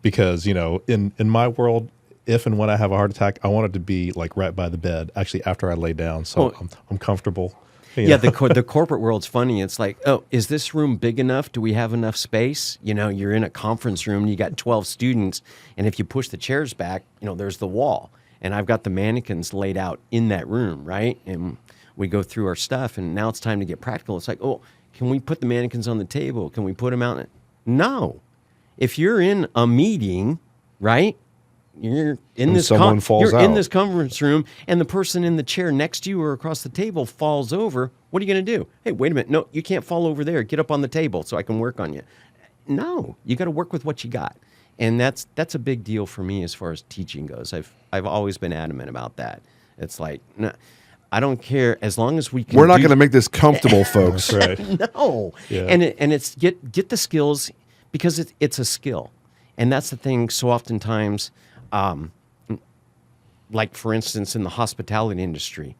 Because, in my world, if and when I have a heart attack, I want it to be like right by the bed, actually after I lay down. So I'm comfortable. Yeah, the corporate world's funny. It's like, is this room big enough? Do we have enough space? You're in a conference room, and you got 12 students, and if you push the chairs back, there's the wall. And I've got the mannequins laid out in that room, right? And we go through our stuff, and now it's time to get practical. It's like, can we put the mannequins on the table? Can we put them out? No. If you're in a meeting, right? You're in this conference room, and the person in the chair next to you or across the table falls over. What are you going to do? Hey, wait a minute. No, you can't fall over there. Get up on the table so I can work on you. No, you got to work with what you got. And that's a big deal for me as far as teaching goes. I've always been adamant about that. It's like, no, I don't care as long as we can. We're not going to make this comfortable, folks. That's right. No. Yeah. And it's get the skills, because it's a skill. And that's the thing. So oftentimes, like for instance, in the hospitality industry,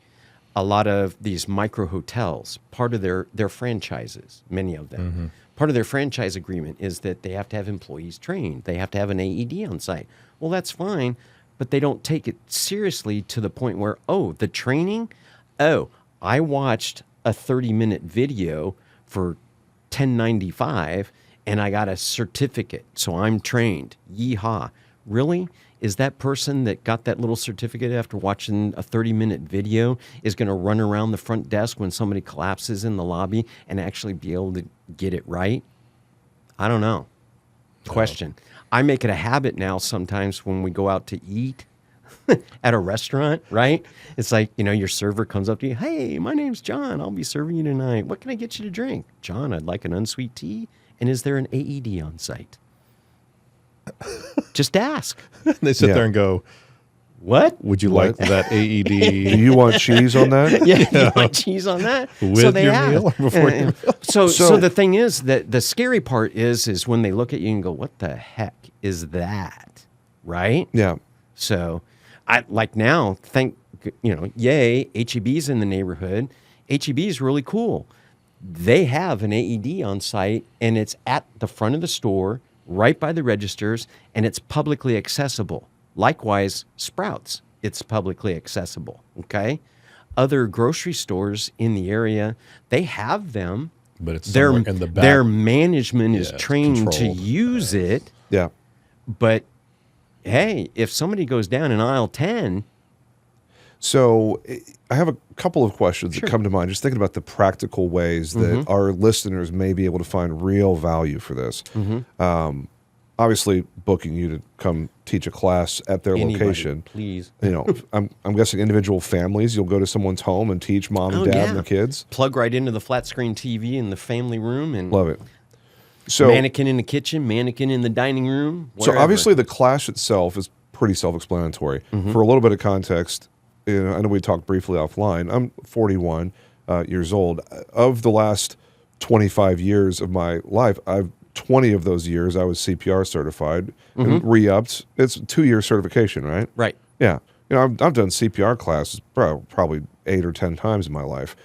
a lot of these micro hotels, part of their franchises, many of them, part of their franchise agreement is that they have to have employees trained. They have to have an AED on site. Well, that's fine, but they don't take it seriously to the point where, the training, I watched a 30-minute video for $10.95 and I got a certificate, so I'm trained. Yeehaw. Really? Is that person that got that little certificate after watching a 30-minute video is going to run around the front desk when somebody collapses in the lobby and actually be able to get it right? I don't know. Question. I make it a habit now sometimes when we go out to eat at a restaurant, right? It's like, your server comes up to you. Hey, my name's John. I'll be serving you tonight. What can I get you to drink? John, I'd like an unsweet tea. And is there an AED on site? Just ask. They sit there and go, what? Would you like that AED? Do you want cheese on that? Yeah, you want cheese on that? With so they your have. meal or before your meal? So the thing is that the scary part is when they look at you and go, what the heck is that? Right? Yeah. So I like now, yay, HEB's in the neighborhood. HEB is really cool. They have an AED on site, and it's at the front of the store, right by the registers, and it's publicly accessible. Likewise, Sprouts, it's publicly accessible, okay? Other grocery stores in the area, they have them. But it's somewhere in the back. Their management is it's trained to controlled. use it. Yeah. But, hey, if somebody goes down in aisle 10... So I have a couple of questions that come to mind, just thinking about the practical ways that our listeners may be able to find real value for this. Obviously, booking you to come teach a class at their location. Please. I'm guessing individual families, you'll go to someone's home and teach mom and dad and the kids. Plug right into the flat screen TV in the family room. And Love it. So mannequin in the kitchen, mannequin in the dining room. So wherever. obviously the class itself is pretty self-explanatory. Mm-hmm. For a little bit of context, I know we talked briefly offline. I'm 41 years old. Of the last 25 years of my life, 20 of those years I was CPR certified and re-upped. It's a 2-year certification, right? Right. Yeah. I've done CPR classes probably 8 or 10 times in my life.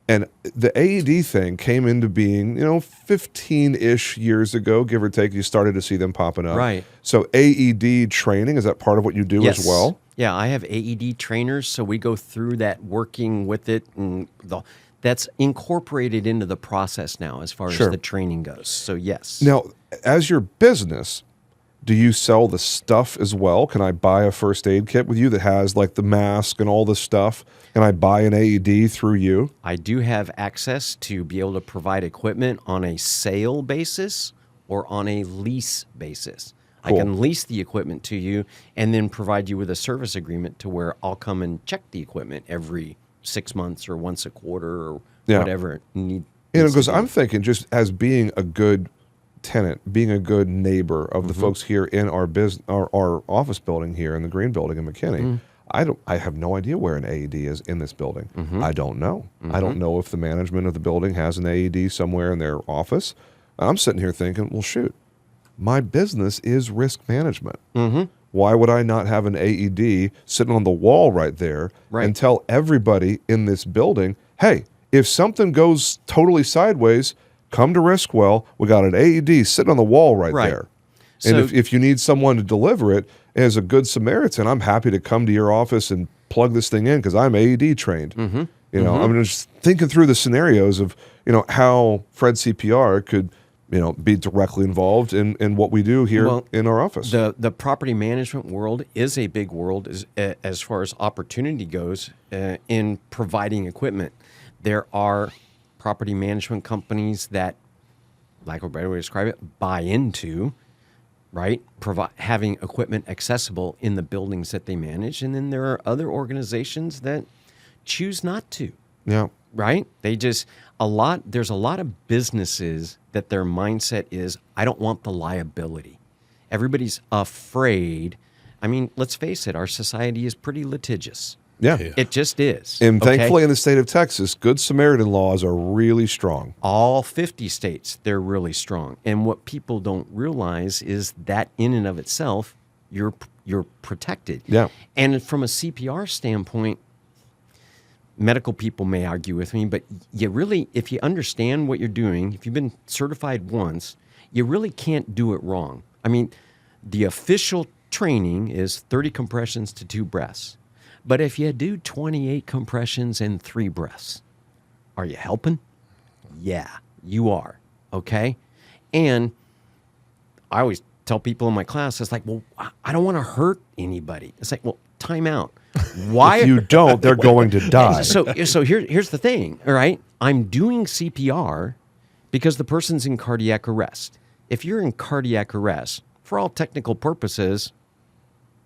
And the AED thing came into being, 15-ish years ago, give or take. You started to see them popping up. Right. So AED training, is that part of what you do as well? Yeah, I have AED trainers, so we go through that, working with it, and that's incorporated into the process now as far as the training goes. So yes. Now, as your business, do you sell the stuff as well? Can I buy a first aid kit with you that has like the mask and all this stuff? Can I buy an AED through you? I do have access to be able to provide equipment on a sale basis or on a lease basis. Cool. I can lease the equipment to you and then provide you with a service agreement to where I'll come and check the equipment every 6 months or once a quarter or whatever it needs. Because I'm thinking, just as being a good tenant, being a good neighbor of the folks here in our our office building here in the Green Building in McKinney, I have no idea where an AED is in this building. I don't know. I don't know if the management of the building has an AED somewhere in their office. I'm sitting here thinking, well, shoot, my business is risk management. Why would I not have an AED sitting on the wall right there and tell everybody in this building, hey, if something goes totally sideways, come to RiskWell. We got an AED sitting on the wall right there. And So, if you need someone to deliver it as a good Samaritan, I'm happy to come to your office and plug this thing in because I'm AED trained. I'm just thinking through the scenarios of, how Fred CPR could, be directly involved in what we do here in our office. The property management world is a big world as far as opportunity goes in providing equipment. There are property management companies that, like a better way to describe it, buy into, right? Having equipment accessible in the buildings that they manage. And then there are other organizations that choose not to. Yeah. Right? There's a lot of businesses that their mindset is, I don't want the liability. Everybody's afraid. I mean, let's face it, our society is pretty litigious. Yeah. It just is. And okay? thankfully in the state of Texas, Good Samaritan laws are really strong. All 50 states, they're really strong. And what people don't realize is that in and of itself, you're protected. Yeah. And from a CPR standpoint, medical people may argue with me, but you really, if you understand what you're doing, if you've been certified once, you really can't do it wrong. I mean, the official training is 30 compressions to 2 breaths. But if you do 28 compressions and 3 breaths, are you helping? Yeah, you are. Okay? And I always tell people in my class, it's like, well, I don't want to hurt anybody. It's like, well, time out. Why? If you don't, they're going to die. So here's the thing, all right? I'm doing CPR because the person's in cardiac arrest. If you're in cardiac arrest, for all technical purposes,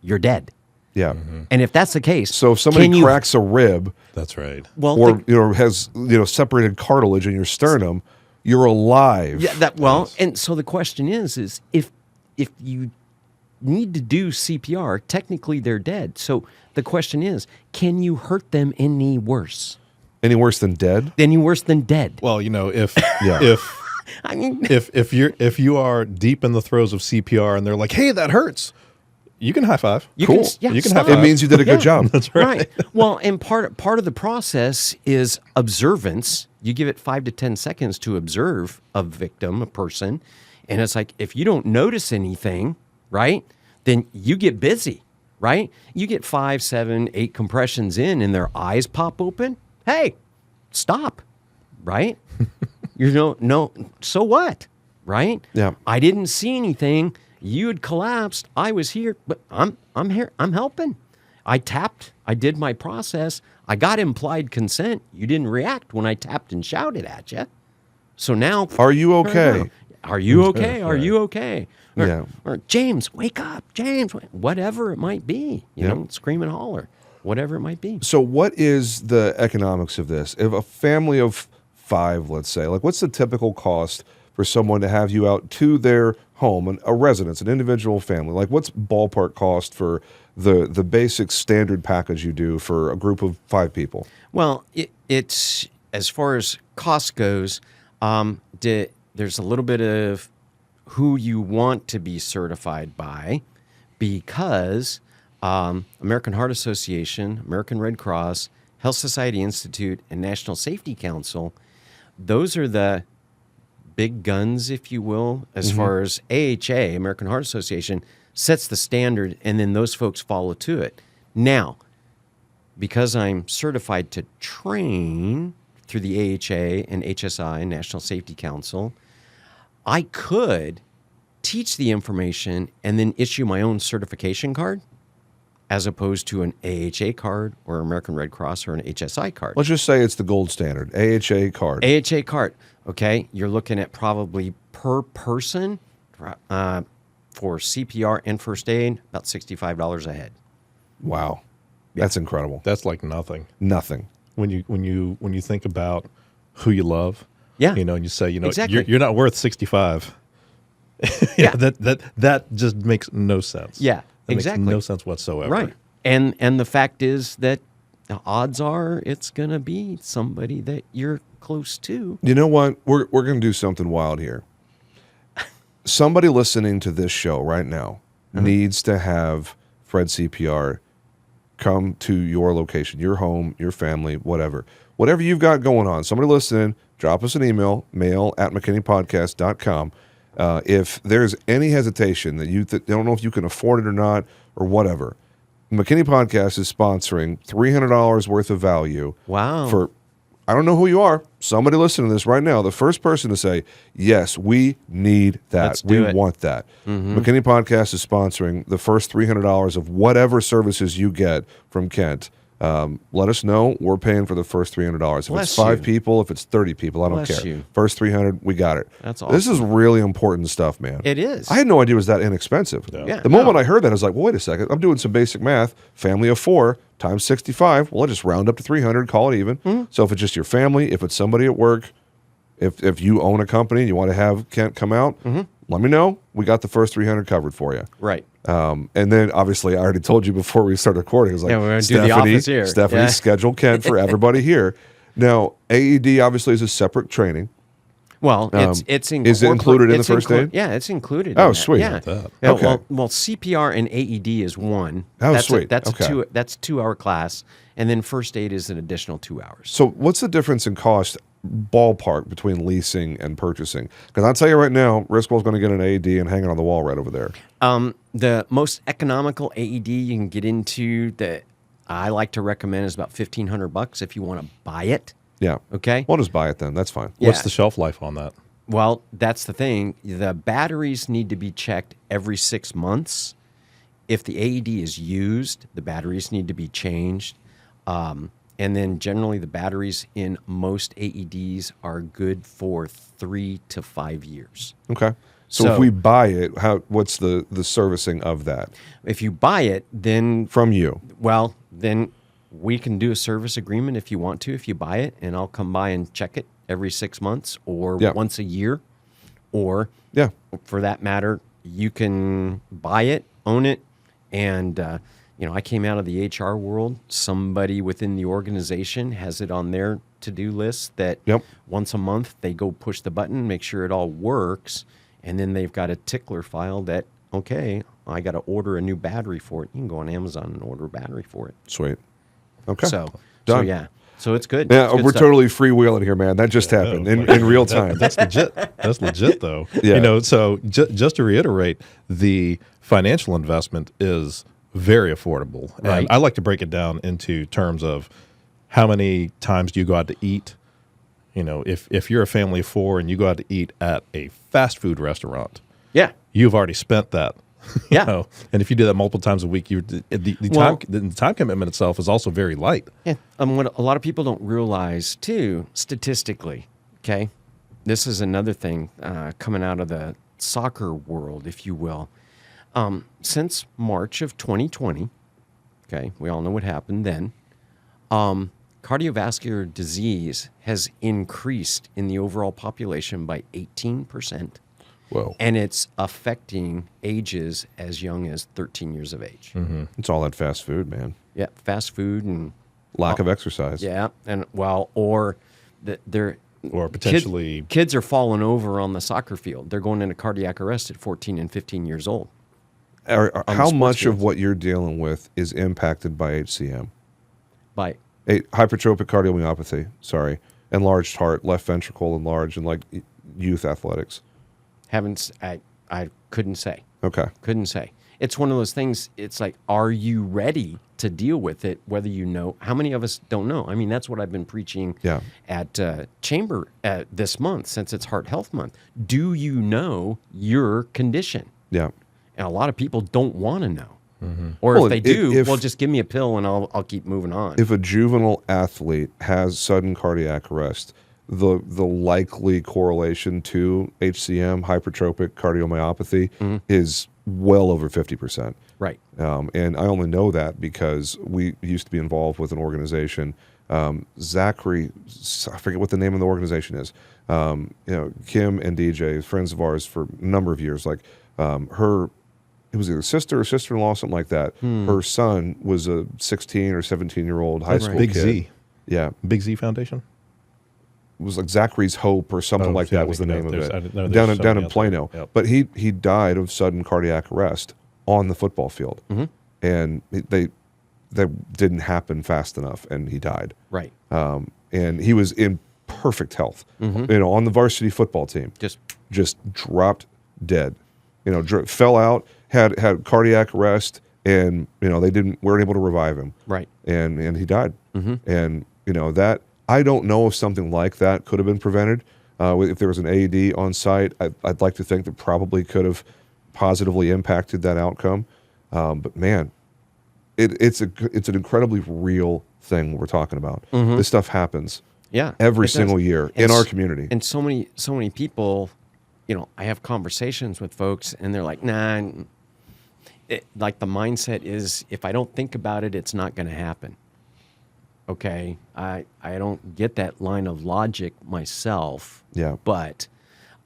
you're dead. Yeah. And if that's the case, So if somebody cracks a rib, That's right. well, or has separated cartilage in your sternum, you're alive. yeah, and so the question is if you need to do CPR, technically they're dead. So the question is, can you hurt them any worse? Any worse than dead? Any worse than dead? Well, if Yeah. I mean, if you are deep in the throes of CPR and they're like, "Hey, that hurts," you can high five. you Cool. can You can stop. have It means you did a good job. That's right. Right. Well, and part of the process is observance. You give it 5 to 10 seconds to observe a victim, a person, and it's like if you don't notice anything, right, then you get busy, right? You get 5, 7, 8 compressions in, and their eyes pop open. Hey, stop, right? No. So what, right? Yeah. I didn't see anything. You had collapsed. I was here, but I'm here. I'm helping. I tapped. I did my process. I got implied consent. You didn't react when I tapped and shouted at you. So now, Are you okay? Are you okay? Are you okay? Or, Yeah. or James, wake up, James. Whatever it might be, you know, scream and holler, whatever it might be. So what is the economics of this? If a family of 5, let's say, like what's the typical cost for someone to have you out to their home, a residence, an individual family? Like, what's ballpark cost for the basic standard package you do for a group of 5 people? Well, it's as far as cost goes, there's a little bit of who you want to be certified by, because American Heart Association, American Red Cross, Health Society Institute, and National Safety Council, those are the big guns, if you will, as far as AHA, American Heart Association, sets the standard, and then those folks follow to it. Now, because I'm certified to train through the AHA and HSI, National Safety Council, I could teach the information and then issue my own certification card, as opposed to an AHA card or American Red Cross or an HSI card. Let's just say it's the gold standard, AHA card. AHA card, okay? You're looking at probably per person for CPR and first aid, about $65 a head. Wow. That's incredible. That's like nothing. Nothing. When you think about who you love, Yeah. and you say, Exactly. you're not worth 65. Yeah. That just makes no sense. Yeah, That exactly. makes no sense whatsoever. Right. And the fact is that the odds are it's going to be somebody that you're close to. You know what? We're going to do something wild here. Somebody listening to this show right now needs to have Fred CPR come to your location, your home, your family, whatever. Whatever you've got going on, somebody listening, drop us an email, mail@McKinneyPodcast.com. If there's any hesitation that you don't know if you can afford it or not or whatever, McKinney Podcast is sponsoring $300 worth of value. Wow. For, I don't know who you are, somebody listening to this right now, the first person to say, yes, we need that. Let's do we it. want that. McKinney Podcast is sponsoring the first $300 of whatever services you get from Kent. Let us know. We're paying for the first $300. If Bless it's 5 you. people, if it's 30 people, I don't Bless care. you. First 300, we got it. That's This is awesome. really important stuff, man. It is. I had no idea it was that inexpensive. Yeah, The moment no. I heard that, I was like, well, wait a second. I'm doing some basic math. Family of 4 times 65. Well, I'll just round up to 300, call it even. So if it's just your family, if it's somebody at work, if you own a company and you want to have Kent come out, let me know. We got the first 300 covered for you. Right. And then obviously I already told you before we started recording. I was like, Yeah, we're gonna do the office here. Stephanie, Yeah. schedule Kent for everybody here. Now, AED obviously is a separate training. Well, it's is it included in the first aid? Yeah, it's included. Oh, in that. sweet. Yeah. That. Yeah, Okay. Well, CPR and AED is one. Oh, that's sweet. That's Okay. a 2-hour class, and then first aid is an additional 2 hours. So what's the difference in cost ballpark between leasing and purchasing? Because I'll tell you right now, RiskWell's going to get an AED and hang it on the wall right over there. The most economical AED you can get into that I like to recommend is about $1,500 if you want to buy it. Yeah. Okay. We'll just buy it then. That's fine. What's Yeah. the shelf life on that? Well, that's the thing. The batteries need to be checked every 6 months. If the AED is used, the batteries need to be changed. And then generally the batteries in most AEDs are good for 3 to 5 years. Okay. So if So- we buy it, what's the servicing of that If you buy it, then, from you? well, then we can do a service agreement if you want to, if you buy it, and I'll come by and check it every 6 months or Yeah. once a year. Or Yeah. for that matter, you can buy it, own it, and I came out of the HR world. Somebody within the organization has it on their to-do list that Yep. once a month they go push the button, make sure it all works, and then they've got a tickler file that, okay, I got to order a new battery for it. You can go on Amazon and order a battery for it. Sweet. Okay. So Done. yeah, so it's good. Yeah, It's good we're stuff. totally freewheeling here, man. That just happened in real time. That's legit. That's legit, though. Yeah. So just to reiterate, the financial investment is very affordable. And Right. I like to break it down into terms of how many times do you go out to eat. If you're a family of 4 and you go out to eat at a fast food restaurant, Yeah. you've already spent that. Yeah. And if you do that multiple times a week, the time commitment itself is also very light. Yeah. What a lot of people don't realize, too, statistically, okay, this is another thing coming out of the soccer world, if you will. Since March of 2020, okay, we all know what happened then, cardiovascular disease has increased in the overall population by 18%. Whoa. And it's affecting ages as young as 13 years of age. It's all that fast food, man. Yeah, fast food and Lack of exercise. yeah, and or they're Or potentially kids are falling over on the soccer field. They're going into cardiac arrest at 14 and 15 years old. How much of fields. what you're dealing with is impacted by HCM? By Hypertrophic cardiomyopathy, enlarged heart, left ventricle enlarged, and like youth athletics. I couldn't say. Okay. Couldn't say. It's one of those things. It's like, are you ready to deal with it? Whether you know, how many of us don't know? I mean, that's what I've been preaching at Chamber this month, since it's Heart Health Month. Do you know your condition? Yeah. And a lot of people don't want to know. Or Well, if they do, if- well, just give me a pill and I'll keep moving on. If a juvenile athlete has sudden cardiac arrest, the likely correlation to HCM, hypertrophic cardiomyopathy, is well over 50%. Right. And I only know that because we used to be involved with an organization. Zachary, I forget what the name of the organization is. Kim and DJ, friends of ours for a number of years. Like it was either sister or sister-in-law, something like that. Her son was a 16 or 17-year-old high school Big kid. Z. Yeah. Big Z Foundation? It was like Zachary's Hope or something like yeah, that was the name of there's- it. I know there's down something in else. Plano. Yep. But he died of sudden cardiac arrest on the football field. And they didn't happen fast enough, and he died. Right. And he was in perfect health, on the varsity football team. Just dropped dead. Fell out, had cardiac arrest, and they weren't able to revive him. Right. And he died. And that, I don't know if something like that could have been prevented. If there was an AED on site, I'd like to think that probably could have positively impacted that outcome. But man, it's an incredibly real thing we're talking about. This stuff happens every single year in our community. And so many people, I have conversations with folks and they're like, nah, like the mindset is, if I don't think about it, it's not going to happen. Okay. I don't get that line of logic myself. Yeah. But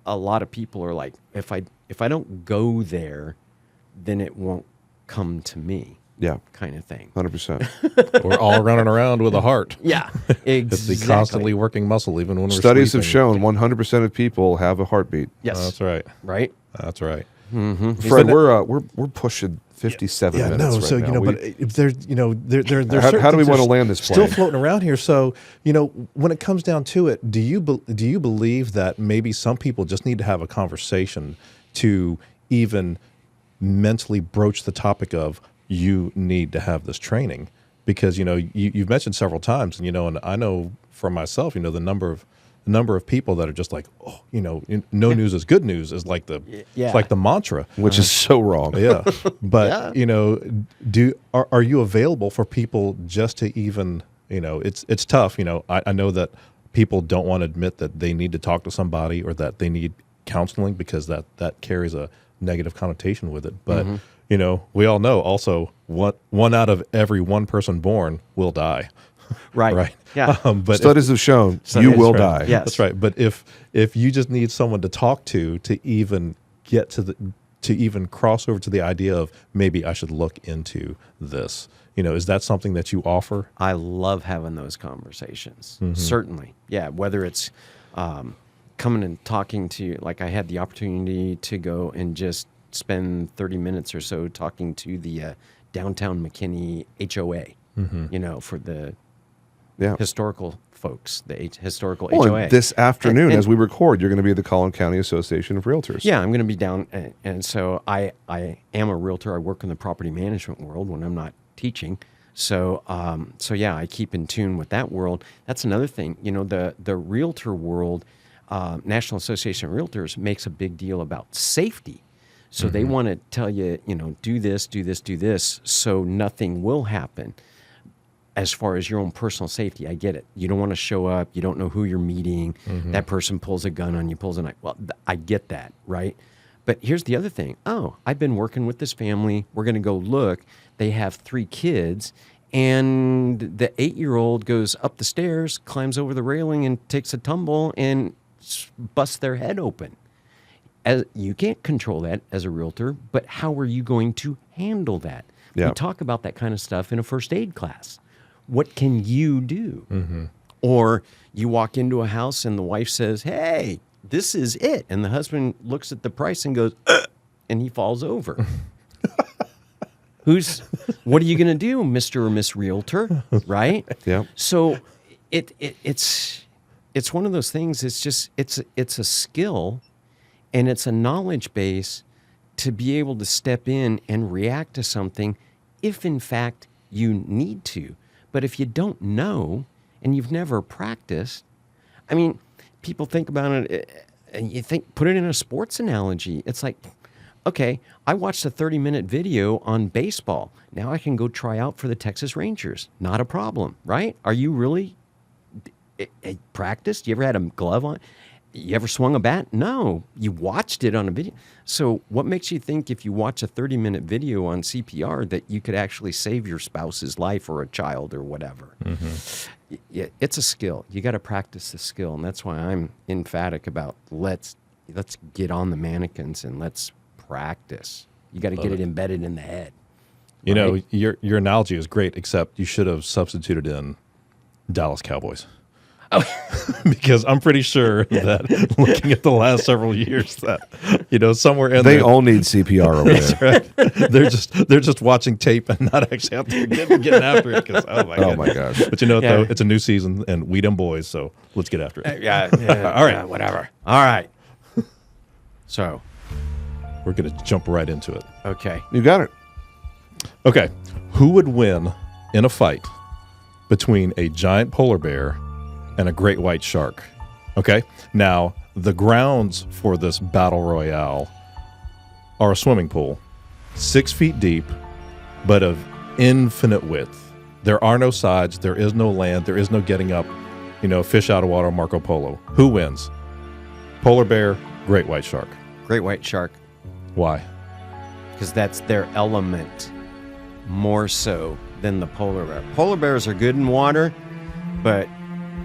a lot of people are like, if I don't go there, then it won't come to me. Yeah. Kind of thing. 100%. We're all running around with a heart. Yeah. It's the constantly working muscle, even when we're Studies have sleeping. shown 100% of people have a heartbeat. Yes. That's right. Right. That's right. Fred, we're pushing 57 Yeah, minutes no. right So now. but if there's there's How certain do we things want to that land this still plane? floating around here. So when it comes down to it, do you believe that maybe some people just need to have a conversation to even mentally broach the topic of, you need to have this training? Because you've mentioned several times, and I know for myself, the number of people that are just like, no news is good news is like it's like the mantra, Which is so wrong. yeah. But are you available for people just to even it's tough. I know that people don't want to admit that they need to talk to somebody or that they need counseling because that carries a negative connotation with it. But we all know also one out of every one person born will die. Right. Right. Yeah. But Studies have shown you That's will right. die. Yes. That's right. But if you just need someone to talk to even get to even cross over to the idea of maybe I should look into this, is that something that you offer? I love having those conversations. Certainly. Yeah. Whether it's coming and talking to, like I had the opportunity to go and just spend 30 minutes or so talking to the downtown McKinney HOA, for the historical folks, the historical HOA. And this afternoon, And- as we record, you're going to be at the Collin County Association of Realtors. Yeah, I'm going to be down. And so I am a realtor. I work in the property management world when I'm not teaching. So yeah, I keep in tune with that world. That's another thing. The realtor world, National Association of Realtors makes a big deal about safety. So they want to tell you, do this, do this, do this, so nothing will happen. As far as your own personal safety, I get it. You don't want to show up. You don't know who you're meeting. That person pulls a gun on you, pulls a knife. Well, I get that, right? But here's the other thing. Oh, I've been working with this family. We're going to go look. They have 3 kids, and the 8-year-old goes up the stairs, climbs over the railing, and takes a tumble and busts their head open. You can't control that as a realtor, but how are you going to handle that? Yeah. We talk about that kind of stuff in a first aid class. What can you do? Or you walk into a house and the wife says, hey, this is it. And the husband looks at the price and goes, and he falls over. What are you going to do, Mr. or Miss Realtor? Right? Yeah. So it's one of those things. It's a skill and it's a knowledge base to be able to step in and react to something if in fact you need to. But if you don't know and you've never practiced, I mean, people think about it and put it in a sports analogy. It's like, okay, I watched a 30-minute video on baseball. Now I can go try out for the Texas Rangers. Not a problem, right? Are you really practiced? You ever had a glove on? You ever swung a bat? No. You watched it on a video. So what makes you think if you watch a 30-minute video on CPR that you could actually save your spouse's life or a child or whatever? It's a skill. You got to practice the skill. And that's why I'm emphatic about let's get on the mannequins and let's practice. You got to get it embedded in the head. You know, your analogy is great, except you should have substituted in Dallas Cowboys. Because I'm pretty sure that looking at the last several years that, somewhere in They there, all need CPR over there. right. They're just watching tape and not actually out there getting after it. Because Oh my gosh. But you know what, though? It's a new season and we them boys, so let's get after it. All right. Whatever. All right. So. We're going to jump right into it. Okay. You got it. Okay. Who would win in a fight between a giant polar bear and a great white shark? Okay. Now, the grounds for this battle royale are a swimming pool, 6 feet deep, but of infinite width. There are no sides. There is no land. There is no getting up, fish out of water, Marco Polo. Who wins? Polar bear, great white shark. Great white shark. Why? Because that's their element more so than the polar bear. Polar bears are good in water, but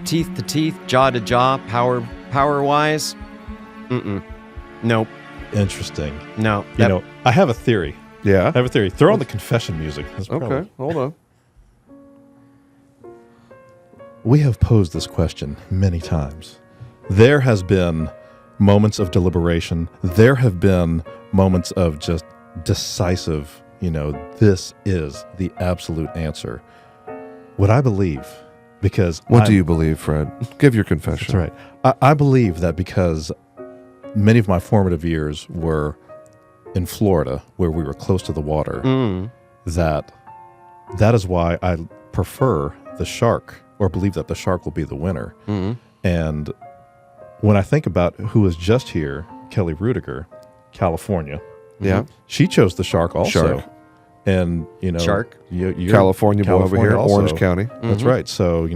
teeth to teeth, jaw to jaw, power wise, nope. Interesting. No. I have a theory. Yeah. I have a theory. Throw on the confession music. That's Okay. probably- Hold on. We have posed this question many times. There has been moments of deliberation. There have been moments of just decisive, this is the absolute answer. What I believe, because What do you believe, Fred? Give your confession. That's right. I believe that because many of my formative years were in Florida, where we were close to the water, that is why I prefer the shark, or believe that the shark will be the winner. And when I think about who was just here, Kelly Rudiger, California. Yeah. She chose the shark also. Shark. And, Shark. You're California boy over here, also. Orange County. That's right. So,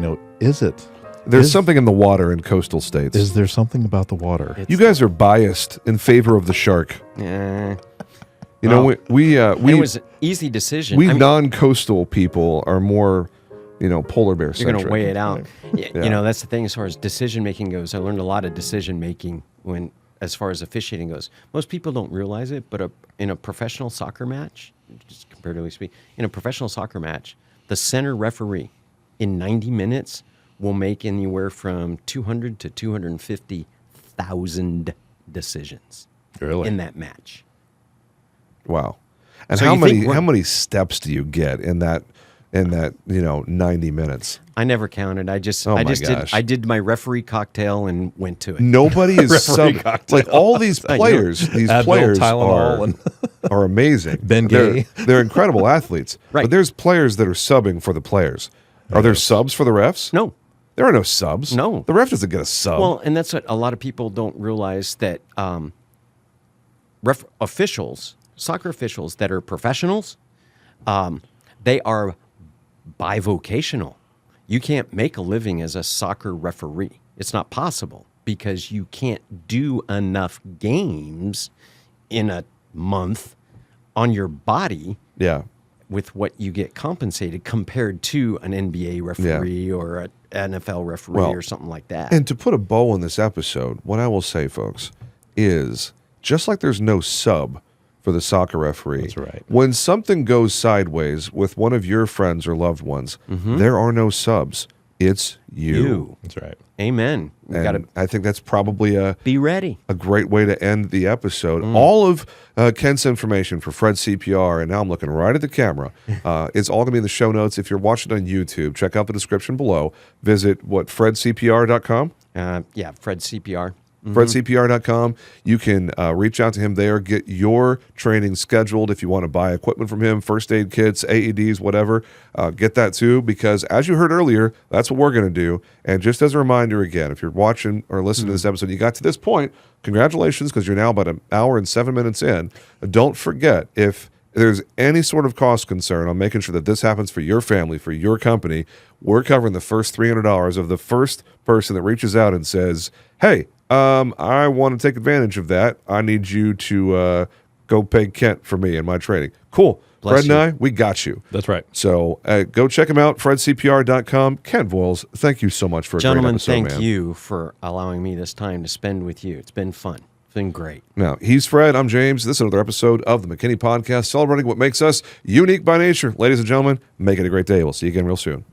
There's something in the water in coastal states. is there something about the water? You guys are biased in favor of the shark. Yeah. You know, we It was an easy decision. we non-coastal people are more, polar bear centric. You're going to weigh it out. Yeah. That's the thing as far as decision making goes. I learned a lot of decision making as far as officiating goes. Most people don't realize it, but in a professional soccer match, just comparatively speaking, in a professional soccer match, the center referee in 90 minutes will make anywhere from 200 to 250,000 decisions Really? in that match. Wow. And So how you many think how many steps do you get in that 90 minutes? I never counted. I just gosh. did my referee cocktail and went to it. Nobody is Referee cocktail. like all these players. These Advil, players Tylenol, are amazing. Ben Gay. They're incredible athletes. Right. But there's players that are subbing for the players. Are there subs for the refs? No. There are no subs. No. The ref doesn't get a sub. Well, and that's what a lot of people don't realize, that soccer officials that are professionals, they are bivocational. You can't make a living as a soccer referee. It's not possible because you can't do enough games in a month on your body yeah. with what you get compensated compared to an NBA referee or an NFL referee or something like that. And to put a bow on this episode, what I will say, folks, is just like there's no sub for the soccer referee. That's right. When something goes sideways with one of your friends or loved ones, there are no subs. It's you. That's right. Amen. You And gotta I think that's probably be ready. a great way to end the episode. All of Kent's information for Fred CPR, and now I'm looking right at the camera, it's all going to be in the show notes. If you're watching on YouTube, check out the description below. Visit, fredcpr.com? Fred CPR. FredCPR.com. You can reach out to him there, get your training scheduled if you want to buy equipment from him, first aid kits, AEDs, whatever. Get that too, because as you heard earlier, that's what we're going to do. And just as a reminder again, if you're watching or listening to this episode, you got to this point, congratulations, because you're now about an hour and 7 minutes in. Don't forget, if there's any sort of cost concern on making sure that this happens for your family, for your company, we're covering the first $300 of the first person that reaches out and says, hey, I want to take advantage of that. I need you to go pay Kent for me and my training. Cool. Bless Fred and I, we got you. That's right. So go check him out, fredcpr.com. Kent Voyles, thank you so much for a Gentlemen, great episode, thank man. you for allowing me this time to spend with you. It's been fun. It's been great. Now, he's Fred. I'm James. This is another episode of the McKinney Podcast, celebrating what makes us unique by nature. Ladies and gentlemen, make it a great day. We'll see you again real soon.